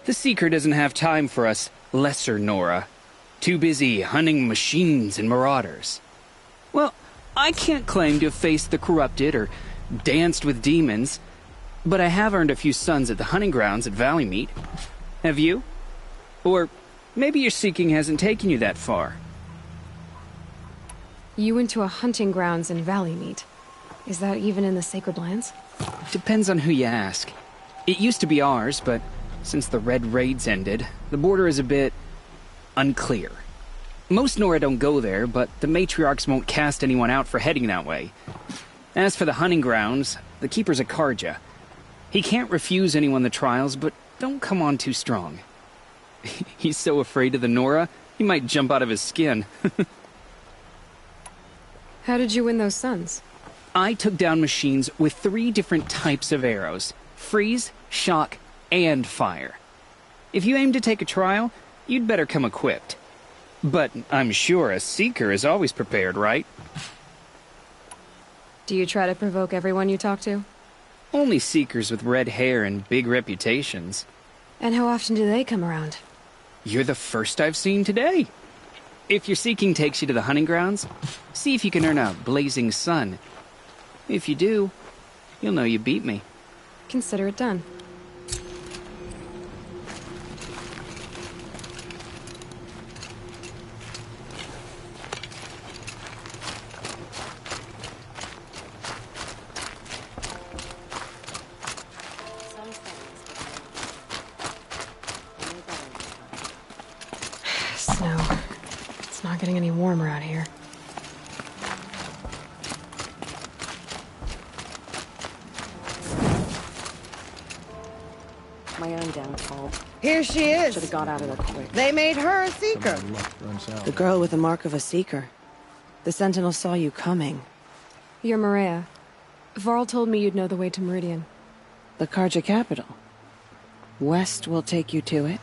The seeker doesn't have time for us lesser Nora. Too busy hunting machines and marauders. Well, I can't claim to have faced the corrupted or danced with demons, but I have earned a few sons at the hunting grounds at Valley Meet. Have you? Or maybe your seeking hasn't taken you that far. You went to a hunting grounds in Valley Meet. Is that even in the Sacred Lands? Depends on who you ask. It used to be ours, but since the Red Raids ended, the border is a bit unclear. Most Nora don't go there, but the matriarchs won't cast anyone out for heading that way. As for the hunting grounds, the keeper's a Karja. He can't refuse anyone the trials, but don't come on too strong. He's so afraid of the Nora, he might jump out of his skin. How did you win those sons? I took down machines with 3 different types of arrows. Freeze, shock, and fire. If you aim to take a trial, you'd better come equipped. But I'm sure a seeker is always prepared, right? Do you try to provoke everyone you talk to? Only seekers with red hair and big reputations. And how often do they come around? You're the first I've seen today. If your seeking takes you to the hunting grounds, see if you can earn a blazing sun. If you do, you'll know you beat me. Consider it done. snow. It's not getting any warmer out here. My own downfall. Here she is. Should have got out of there quick. They made her a seeker. The girl with the mark of a seeker. The Sentinel saw you coming. You're Maria. Varl told me you'd know the way to Meridian. The Karja capital. West will take you to it,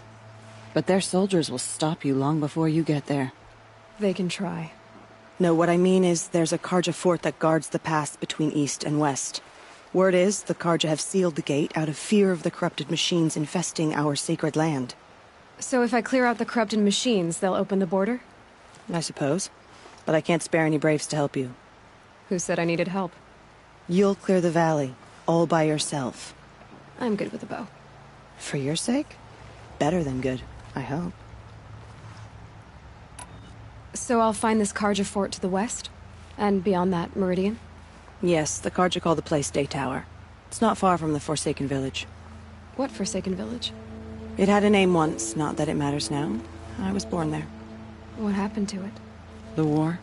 but their soldiers will stop you long before you get there. They can try. No, what I mean is there's a Karja fort that guards the pass between East and West. Word is the Karja have sealed the gate out of fear of the corrupted machines infesting our sacred land. So if I clear out the corrupted machines, they'll open the border? I suppose. But I can't spare any braves to help you. Who said I needed help? You'll clear the valley, all by yourself. I'm good with a bow. For your sake? Better than good, I hope. So I'll find this Karja fort to the west? And beyond that, Meridian? Yes, the Karja call the place Day Tower. It's not far from the Forsaken Village. What Forsaken Village? It had a name once, not that it matters now. I was born there. What happened to it? The war.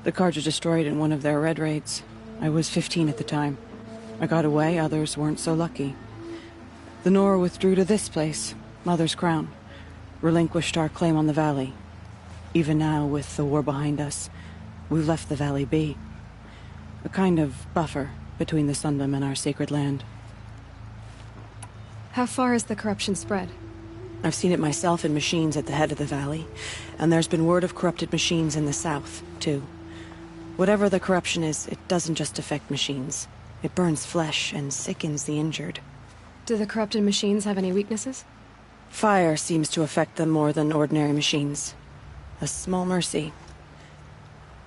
The Karja destroyed in one of their red raids. I was 15 at the time. I got away, others weren't so lucky. The Nora withdrew to this place, Mother's Crown. Relinquished our claim on the valley. Even now, with the war behind us, we've left the valley be. A kind of buffer between the Sundom and our sacred land. How far has the corruption spread? I've seen it myself in machines at the head of the valley, and there's been word of corrupted machines in the south, too. Whatever the corruption is, it doesn't just affect machines. It burns flesh and sickens the injured. Do the corrupted machines have any weaknesses? Fire seems to affect them more than ordinary machines. A small mercy.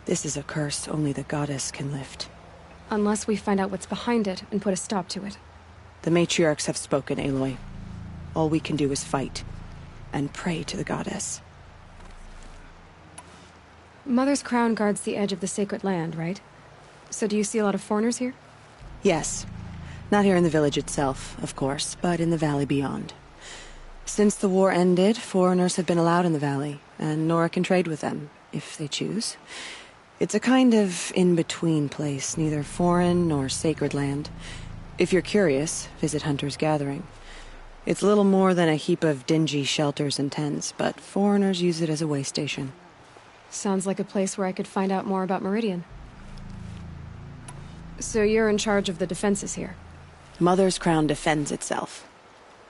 This is a curse only the goddess can lift. Unless we find out what's behind it and put a stop to it. The matriarchs have spoken, Aloy. All we can do is fight, and pray to the goddess. Mother's Crown guards the edge of the sacred land, right? So do you see a lot of foreigners here? Yes. Not here in the village itself, of course, but in the valley beyond. Since the war ended, foreigners have been allowed in the valley, and Nora can trade with them, if they choose. It's a kind of in-between place, neither foreign nor sacred land. If you're curious, visit Hunter's Gathering. It's little more than a heap of dingy shelters and tents, but foreigners use it as a way station. Sounds like a place where I could find out more about Meridian. So you're in charge of the defenses here? Mother's Crown defends itself.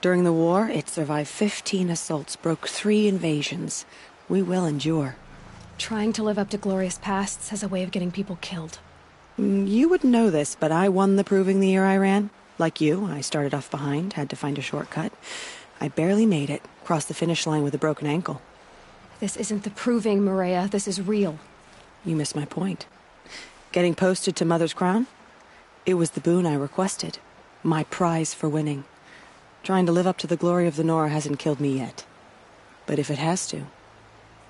During the war, it survived 15 assaults, broke 3 invasions. We will endure. Trying to live up to glorious pasts has a way of getting people killed. You wouldn't know this, but I won the proving the year I ran. Like you, I started off behind, had to find a shortcut. I barely made it, crossed the finish line with a broken ankle. This isn't the proving, Maria. This is real. You missed my point. Getting posted to Mother's Crown? It was the boon I requested. My prize for winning. Trying to live up to the glory of the Nora hasn't killed me yet. But if it has to,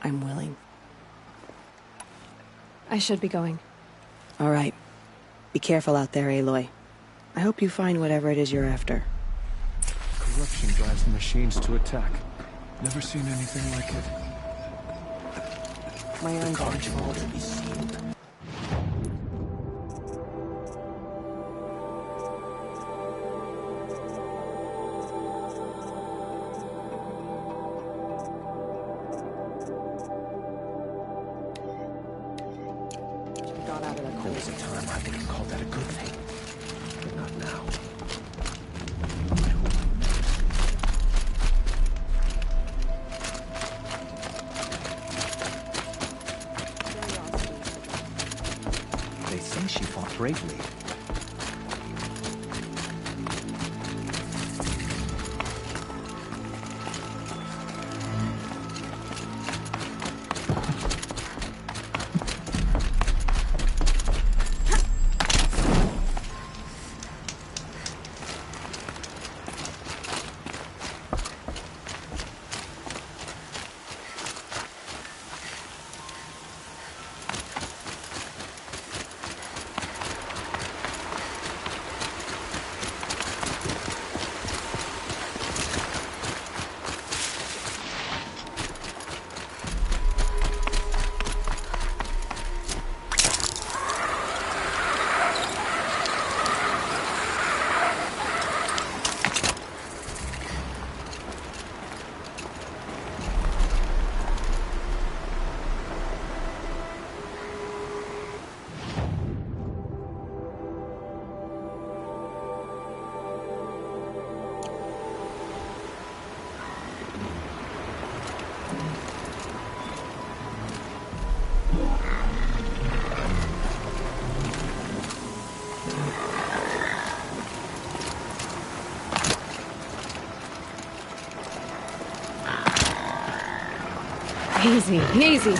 I'm willing. I should be going. All right. Be careful out there, Aloy. I hope you find whatever it is you're after. Corruption drives the machines to attack. Never seen anything like it. My own control is sealed. There was a time I would have called that a good thing. But not now. They say she fought bravely. Easy, easy.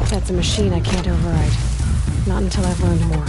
That's a machine I can't override. Not until I've learned more.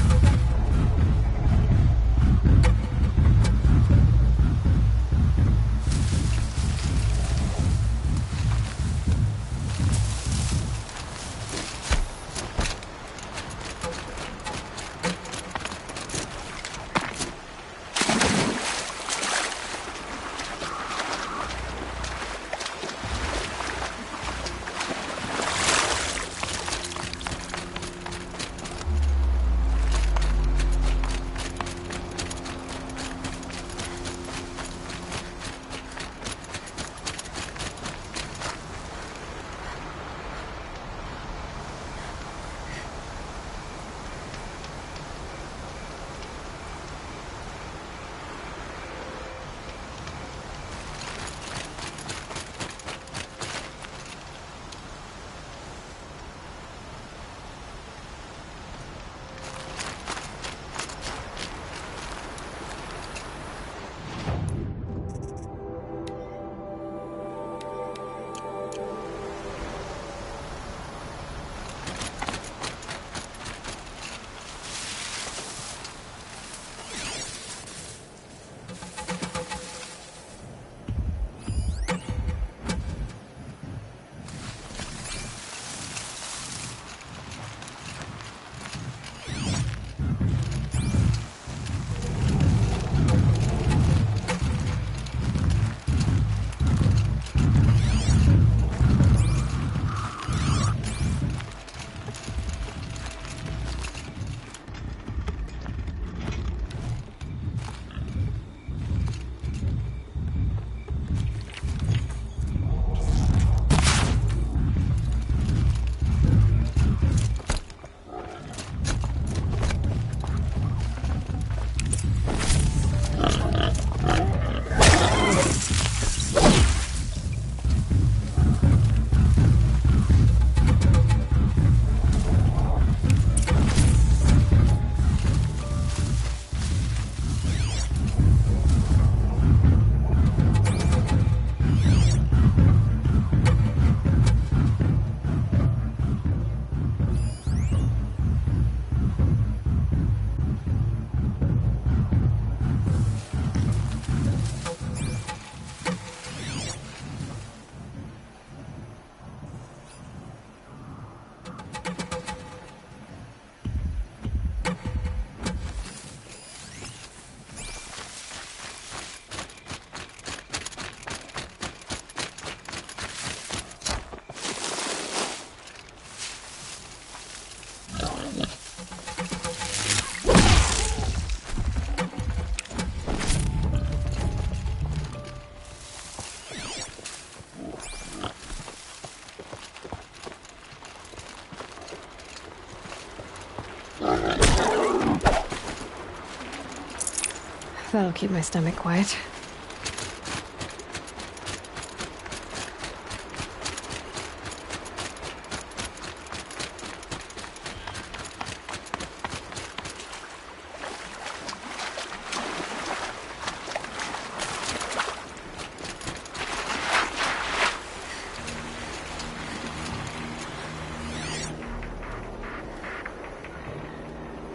That'll keep my stomach quiet.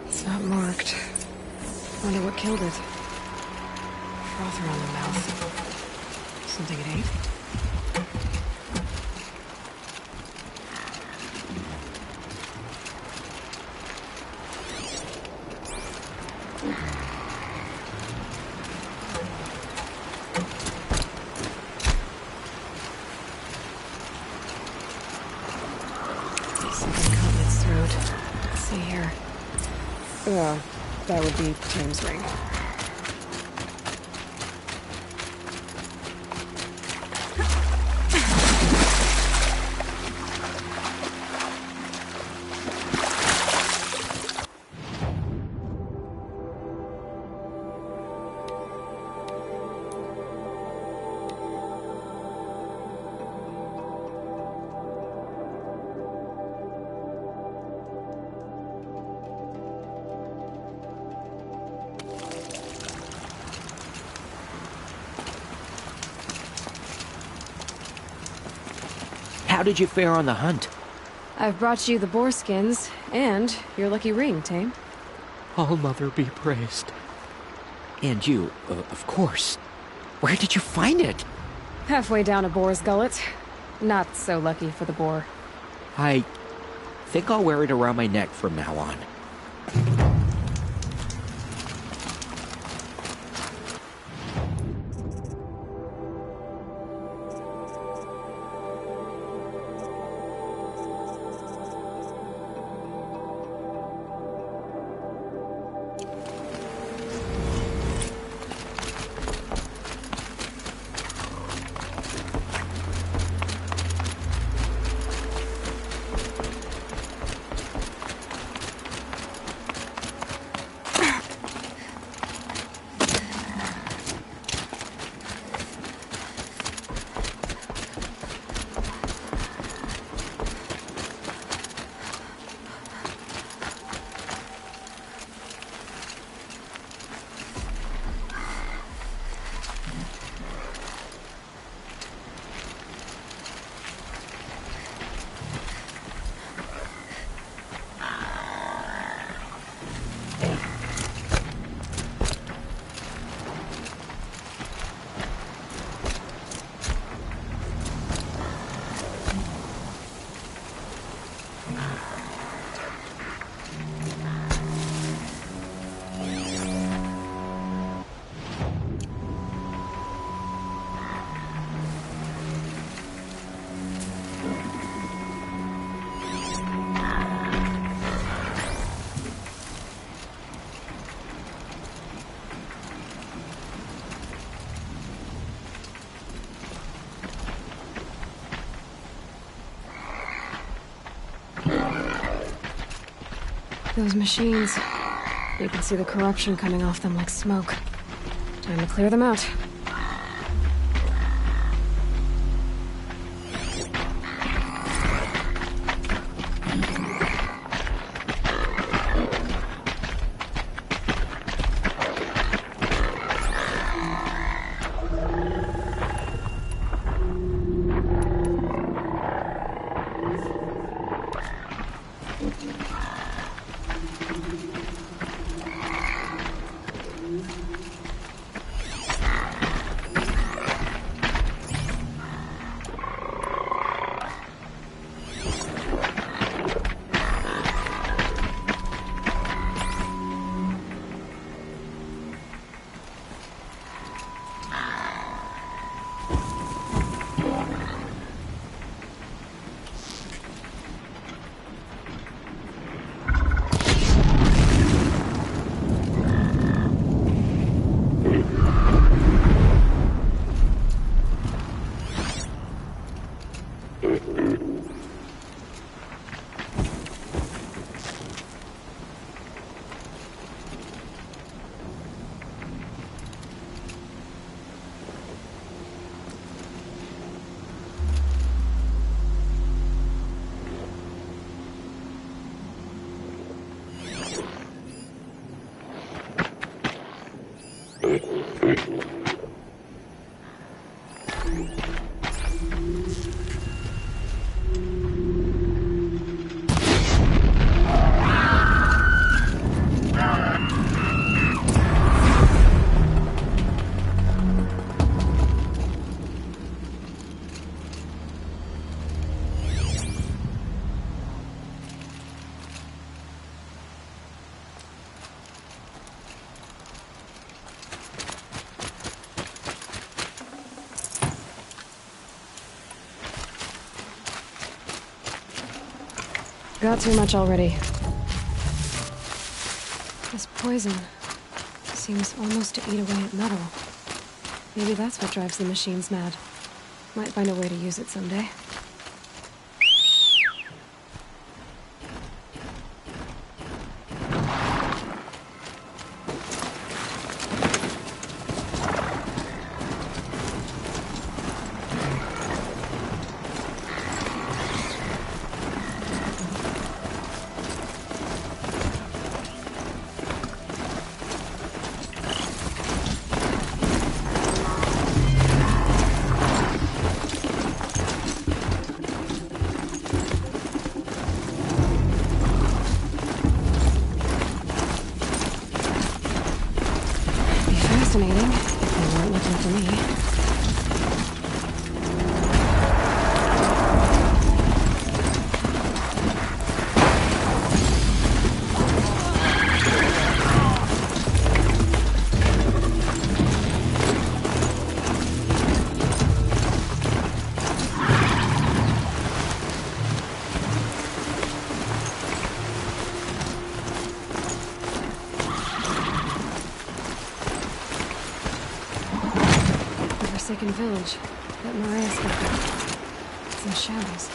It's not marked. Wonder what killed it. Froth around the mouth. Something it ate? Something cut in its throat. Let's see here. Oh, that would be Tim's ring. How did you fare on the hunt? I've brought you the boar skins, and your lucky ring, Tame. All-Mother be praised. And you, of course. Where did you find it? Halfway down a boar's gullet. Not so lucky for the boar. I think I'll wear it around my neck from now on. Those machines. You can see the corruption coming off them like smoke. Time to clear them out. Got too much already. This poison seems almost to eat away at metal. Maybe that's what drives the machines mad. Might find a way to use it someday. Fascinating, if they weren't looking for me. Forsaken village that Mariah spoke of. It's in shambles.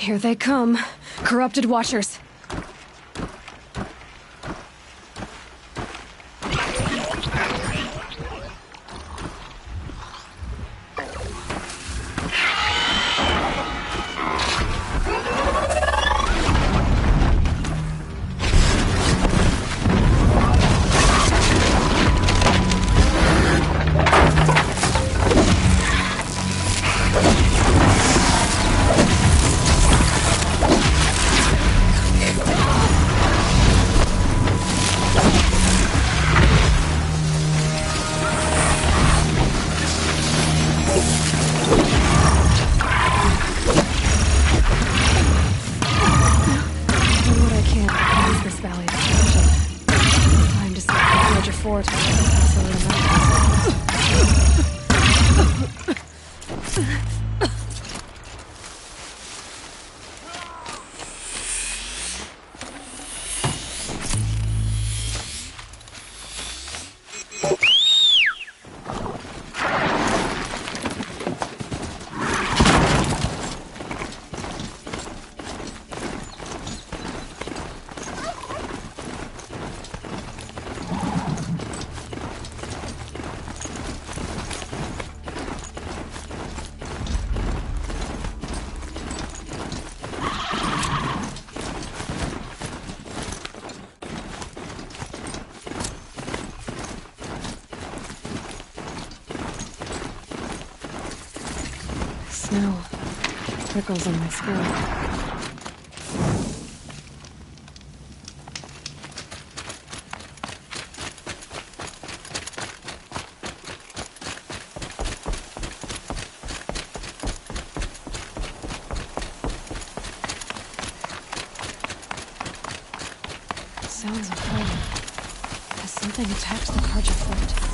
Here they come. Corrupted Watchers. laboratory. Facility snow trickles on my skin. Sounds of home. Has something attacked the carja fort?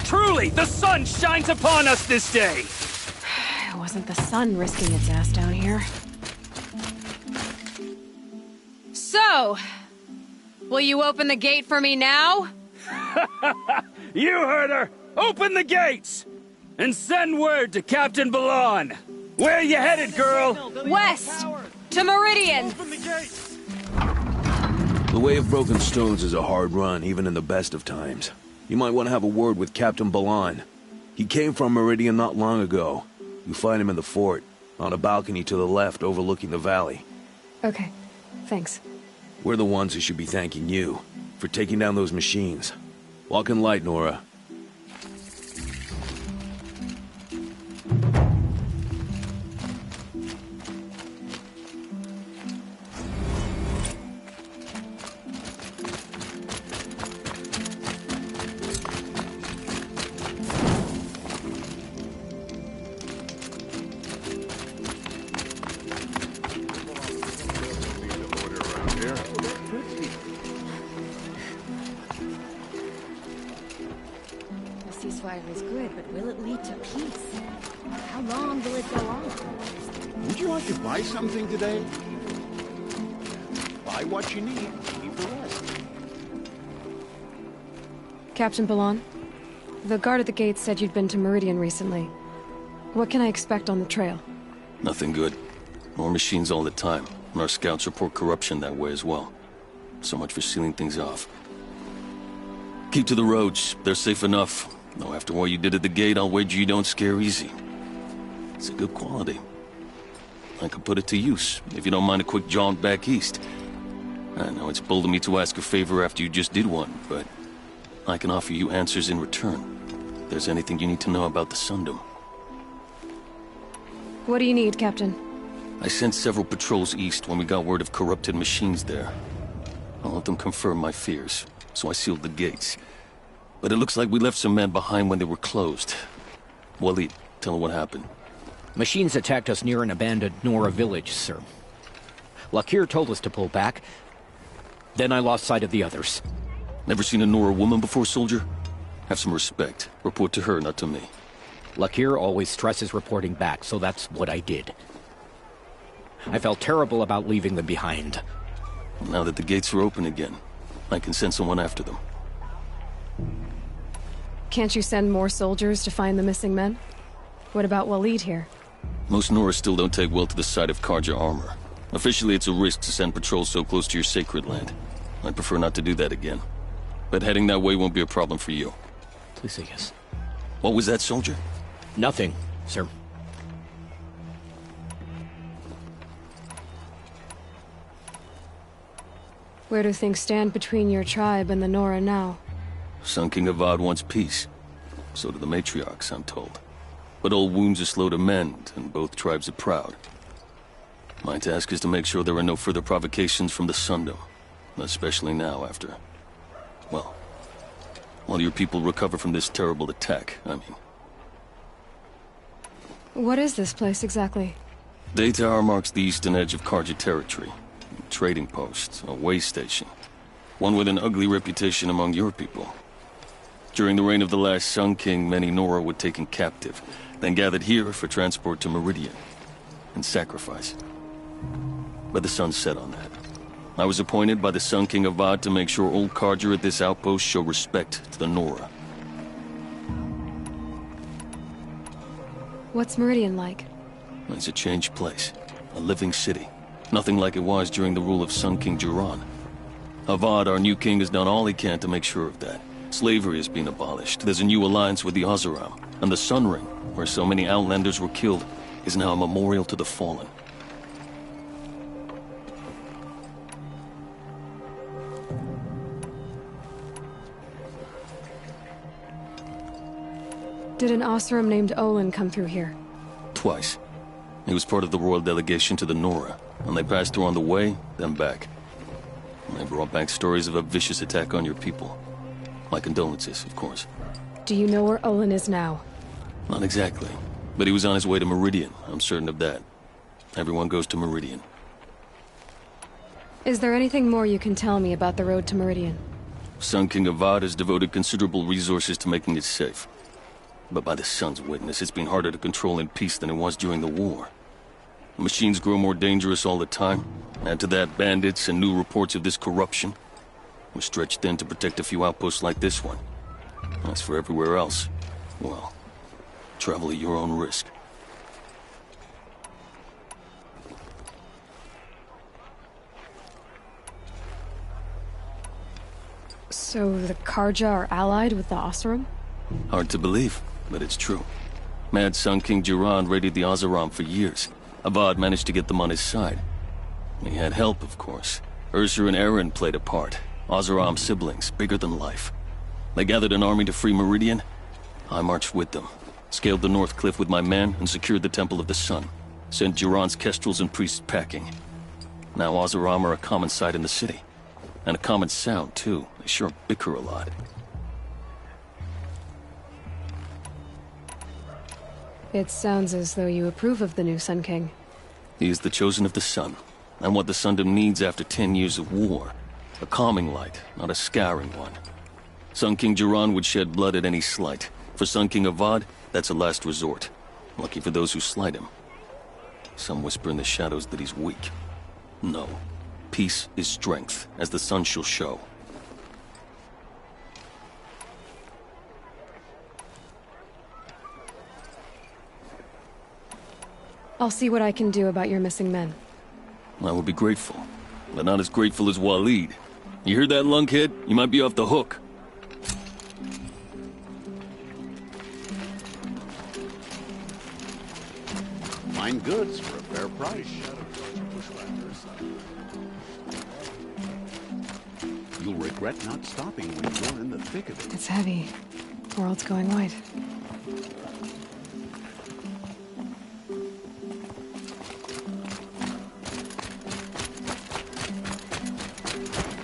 Truly, the sun shines upon us this day! It wasn't the sun risking its ass down here. So, Will you open the gate for me now? You heard her! Open the gates! And send word to Captain Ballon! Where you headed, girl? West! To Meridian! The Way of Broken Stones is a hard run, even in the best of times. You might want to have a word with Captain Ballon. He came from Meridian not long ago. You find him in the fort, on a balcony to the left overlooking the valley. Okay, thanks. We're the ones who should be thanking you for taking down those machines. Walk in light, Nora. The ceasefire is good, but will it lead to peace? How long will it go on? Would you like to buy something today? Buy what you need, keep the rest. Captain Ballon, the guard at the gate said you'd been to Meridian recently. What can I expect on the trail? Nothing good. More machines all the time, and our scouts report corruption that way as well. So much for sealing things off. Keep to the roads. They're safe enough. Though after what you did at the gate, I'll wager you don't scare easy. It's a good quality. I could put it to use, if you don't mind a quick jaunt back east. I know it's bold of me to ask a favor after you just did one, but I can offer you answers in return. If there's anything you need to know about the Sundom. What do you need, Captain? I sent several patrols east when we got word of corrupted machines there. I'll let them confirm my fears, so I sealed the gates. But it looks like we left some men behind when they were closed. Waleed, tell her what happened. Machines attacked us near an abandoned Nora village, sir. Lakir told us to pull back. Then I lost sight of the others. Never seen a Nora woman before, soldier? Have some respect. Report to her, not to me. Lakir always stresses reporting back, so that's what I did. I felt terrible about leaving them behind. Now that the gates are open again, I can send someone after them. Can't you send more soldiers to find the missing men? What about Waleed here? Most Nora still don't take well to the sight of Karja armor. Officially, it's a risk to send patrols so close to your sacred land. I'd prefer not to do that again. But heading that way won't be a problem for you. Please say yes. What was that, soldier? Nothing, sir. Where do things stand between your tribe and the Nora now? Sun King Avad wants peace. So do the matriarchs, I'm told. But old wounds are slow to mend, and both tribes are proud. My task is to make sure there are no further provocations from the Sundom. Especially now after... well, while your people recover from this terrible attack, I mean. What is this place exactly? Day Tower marks the eastern edge of Karja territory. A trading post, a way station. One with an ugly reputation among your people. During the reign of the last Sun King, many Nora were taken captive, then gathered here for transport to Meridian, and sacrifice. But the sun set on that. I was appointed by the Sun King Avad to make sure old Karja at this outpost show respect to the Nora. What's Meridian like? It's a changed place. A living city. Nothing like it was during the rule of Sun King Jiran. Avad, our new king, has done all he can to make sure of that. Slavery has been abolished. There's a new alliance with the Oseram. And the Sun Ring, where so many Outlanders were killed, is now a memorial to the fallen. Did an Oseram named Olin come through here? Twice. He was part of the royal delegation to the Nora, and they passed through on the way, then back. And they brought back stories of a vicious attack on your people. My condolences, of course. Do you know where Olin is now? Not exactly, but he was on his way to Meridian, I'm certain of that. Everyone goes to Meridian. Is there anything more you can tell me about the road to Meridian? Sun King Avad has devoted considerable resources to making it safe. But by the sun's witness, it's been harder to control in peace than it was during the war. The machines grow more dangerous all the time. Add to that bandits and new reports of this corruption. We're stretched thin to protect a few outposts like this one. As for everywhere else, well, travel at your own risk. So the Karja are allied with the Oseram? Hard to believe, but it's true. Mad Sun King Jiran raided the Oseram for years. Avad managed to get them on his side. He had help, of course. Ursur and Eren played a part. Oseram siblings, bigger than life. They gathered an army to free Meridian. I marched with them, scaled the North Cliff with my men, and secured the Temple of the Sun. Sent Jiran's kestrels and priests packing. Now Oseram are a common sight in the city. And a common sound, too. They sure bicker a lot. It sounds as though you approve of the new Sun King. He is the chosen of the Sun, and what the Sundom needs after 10 years of war. A calming light, not a scouring one. Sun King Jiran would shed blood at any slight. For Sun King Avad, that's a last resort. Lucky for those who slight him. Some whisper in the shadows that he's weak. No. Peace is strength, as the sun shall show. I'll see what I can do about your missing men. I would be grateful, but not as grateful as Waleed. You heard that, lunkhead? You might be off the hook. Fine goods for a fair price. You'll regret not stopping when you're in the thick of it. It's heavy. World's going white.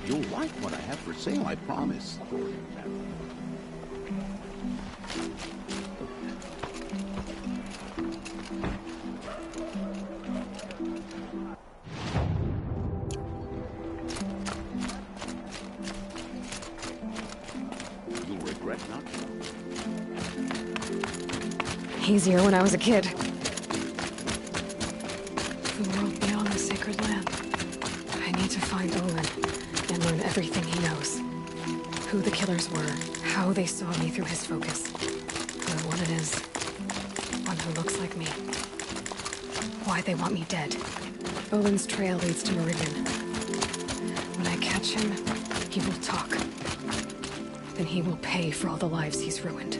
You'll like what I have for sale, I promise. You'll regret not. Easier when I was a kid. The world beyond the sacred land. I need to find Olin and learn everything he knows. Who the killers were, how they saw me through his focus. Who one it is. One who looks like me. Why they want me dead. Olin's trail leads to Meridian. When I catch him, he will talk. Then he will pay for all the lives he's ruined.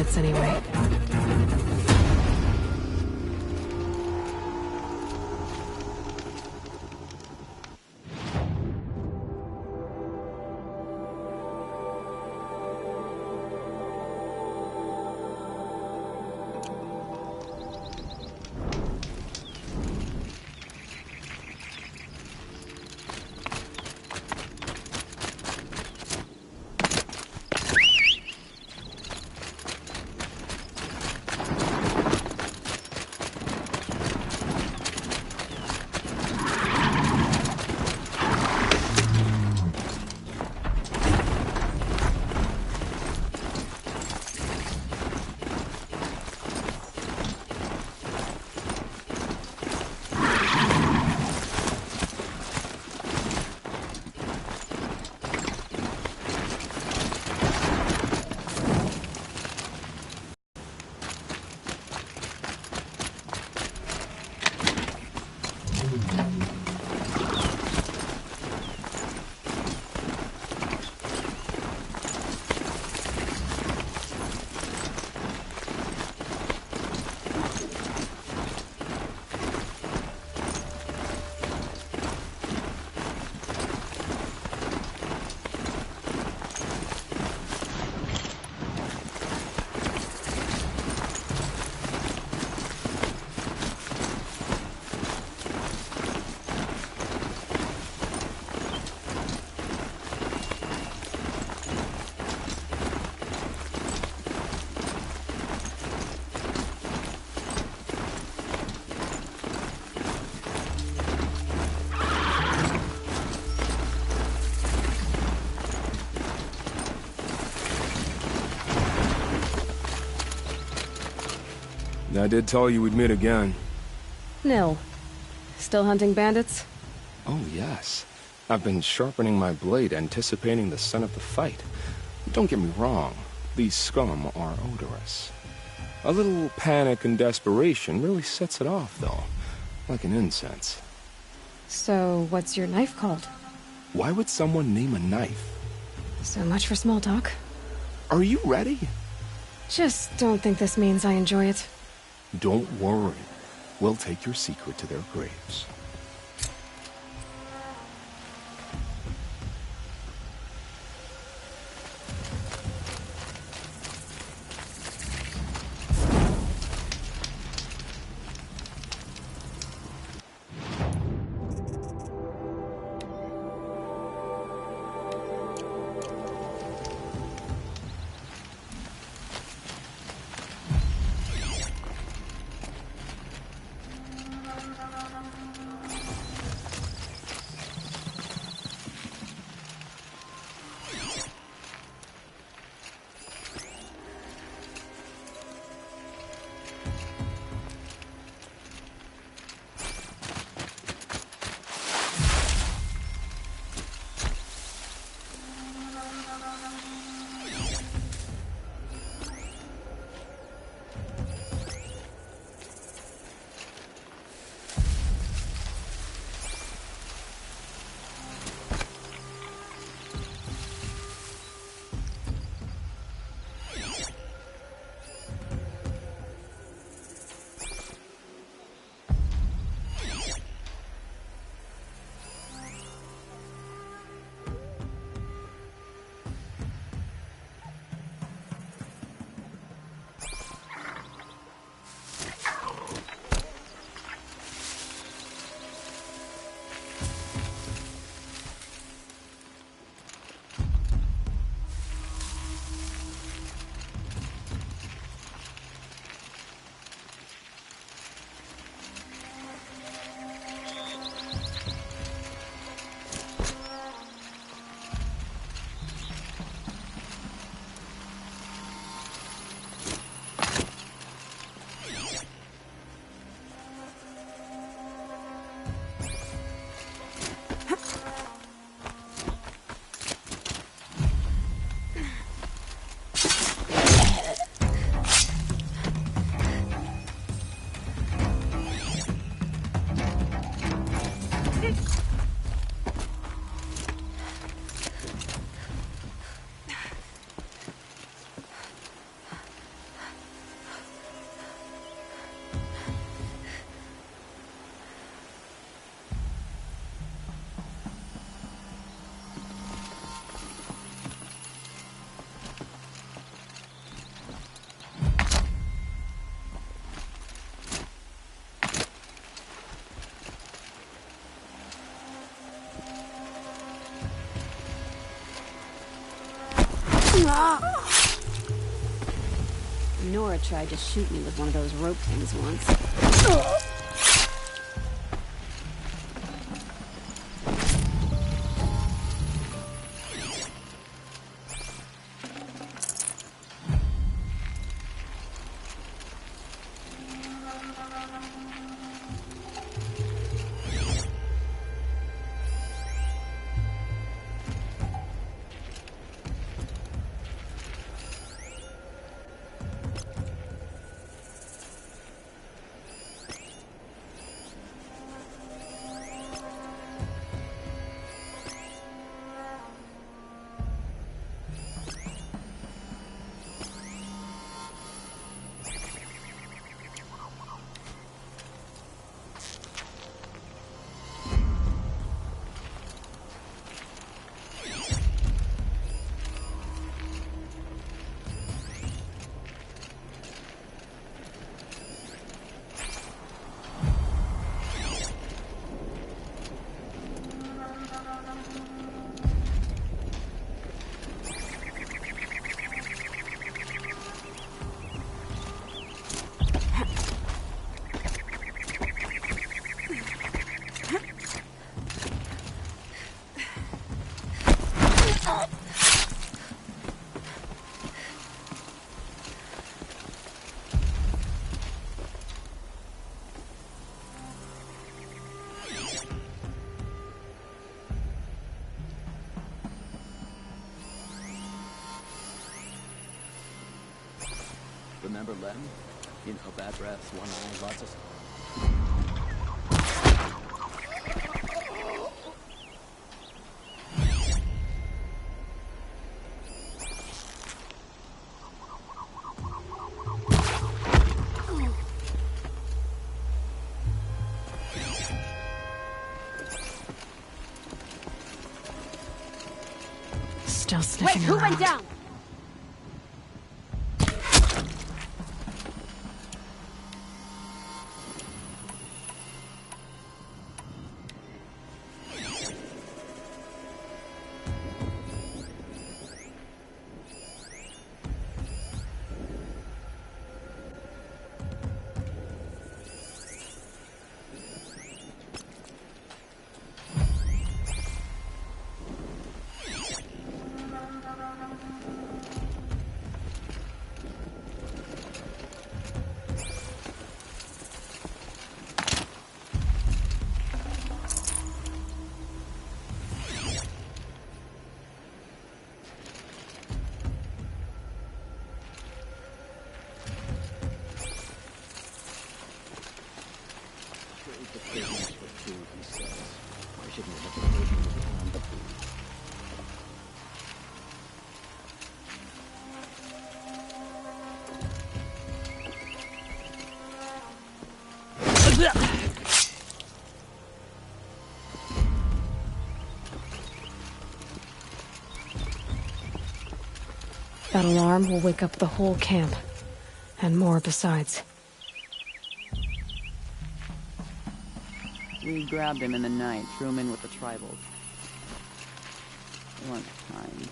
bandits anyway. I did tell you we'd meet again. Nil. Still hunting bandits? Oh, yes. I've been sharpening my blade, anticipating the scent of the fight. Don't get me wrong, these scum are odorous. A little panic and desperation really sets it off, though, like an incense. So, what's your knife called? Why would someone name a knife? So much for small talk. Are you ready? Just don't think this means I enjoy it. Don't worry. We'll take your secret to their graves. Nora tried to shoot me with one of those rope things once. Remember Lem? You know, bad breath, one eye, lots of... Still sniffing Wait, who around. went down? That alarm will wake up the whole camp. And more besides. We grabbed him in the night, threw him in with the tribals. They weren't kind.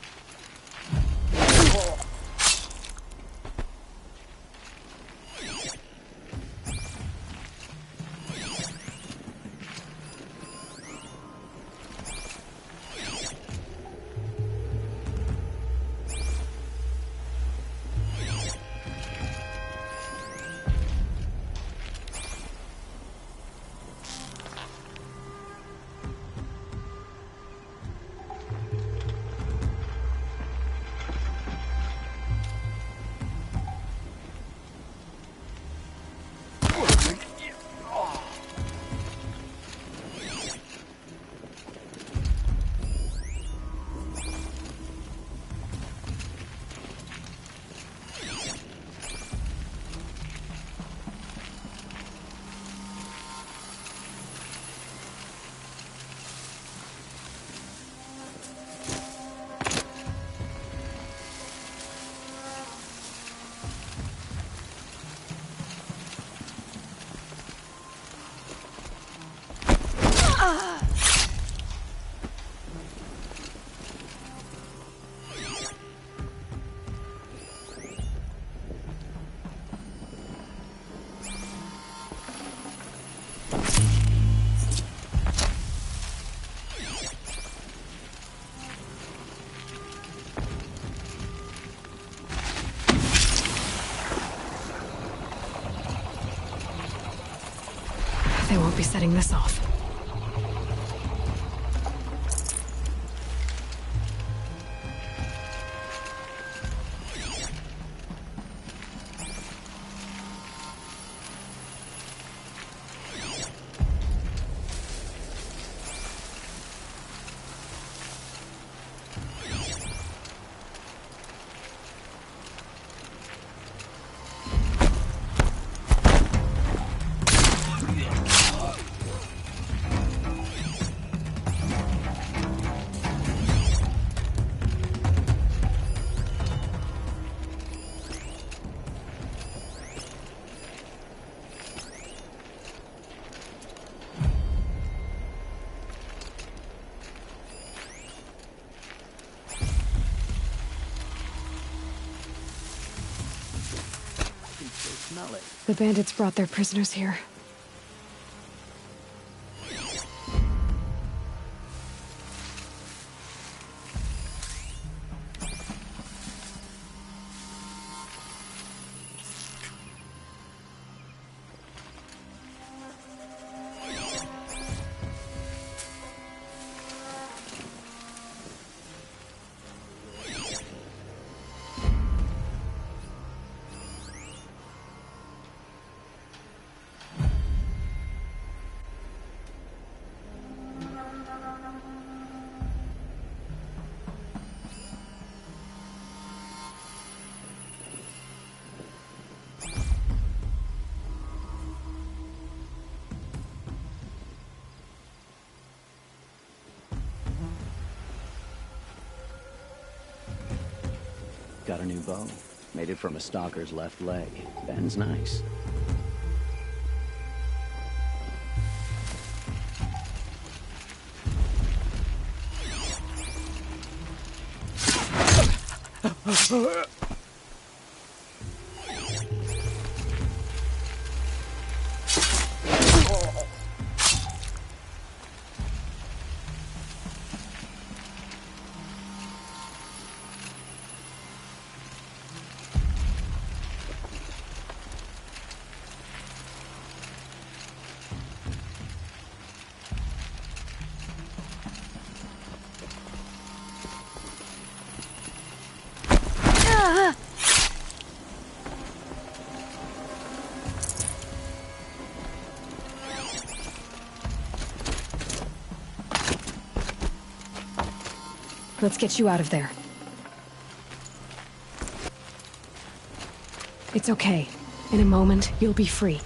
setting this off. The bandits brought their prisoners here. Got a new bow. Made it from a stalker's left leg. Bends nice. Let's get you out of there. It's okay. In a moment, you'll be free.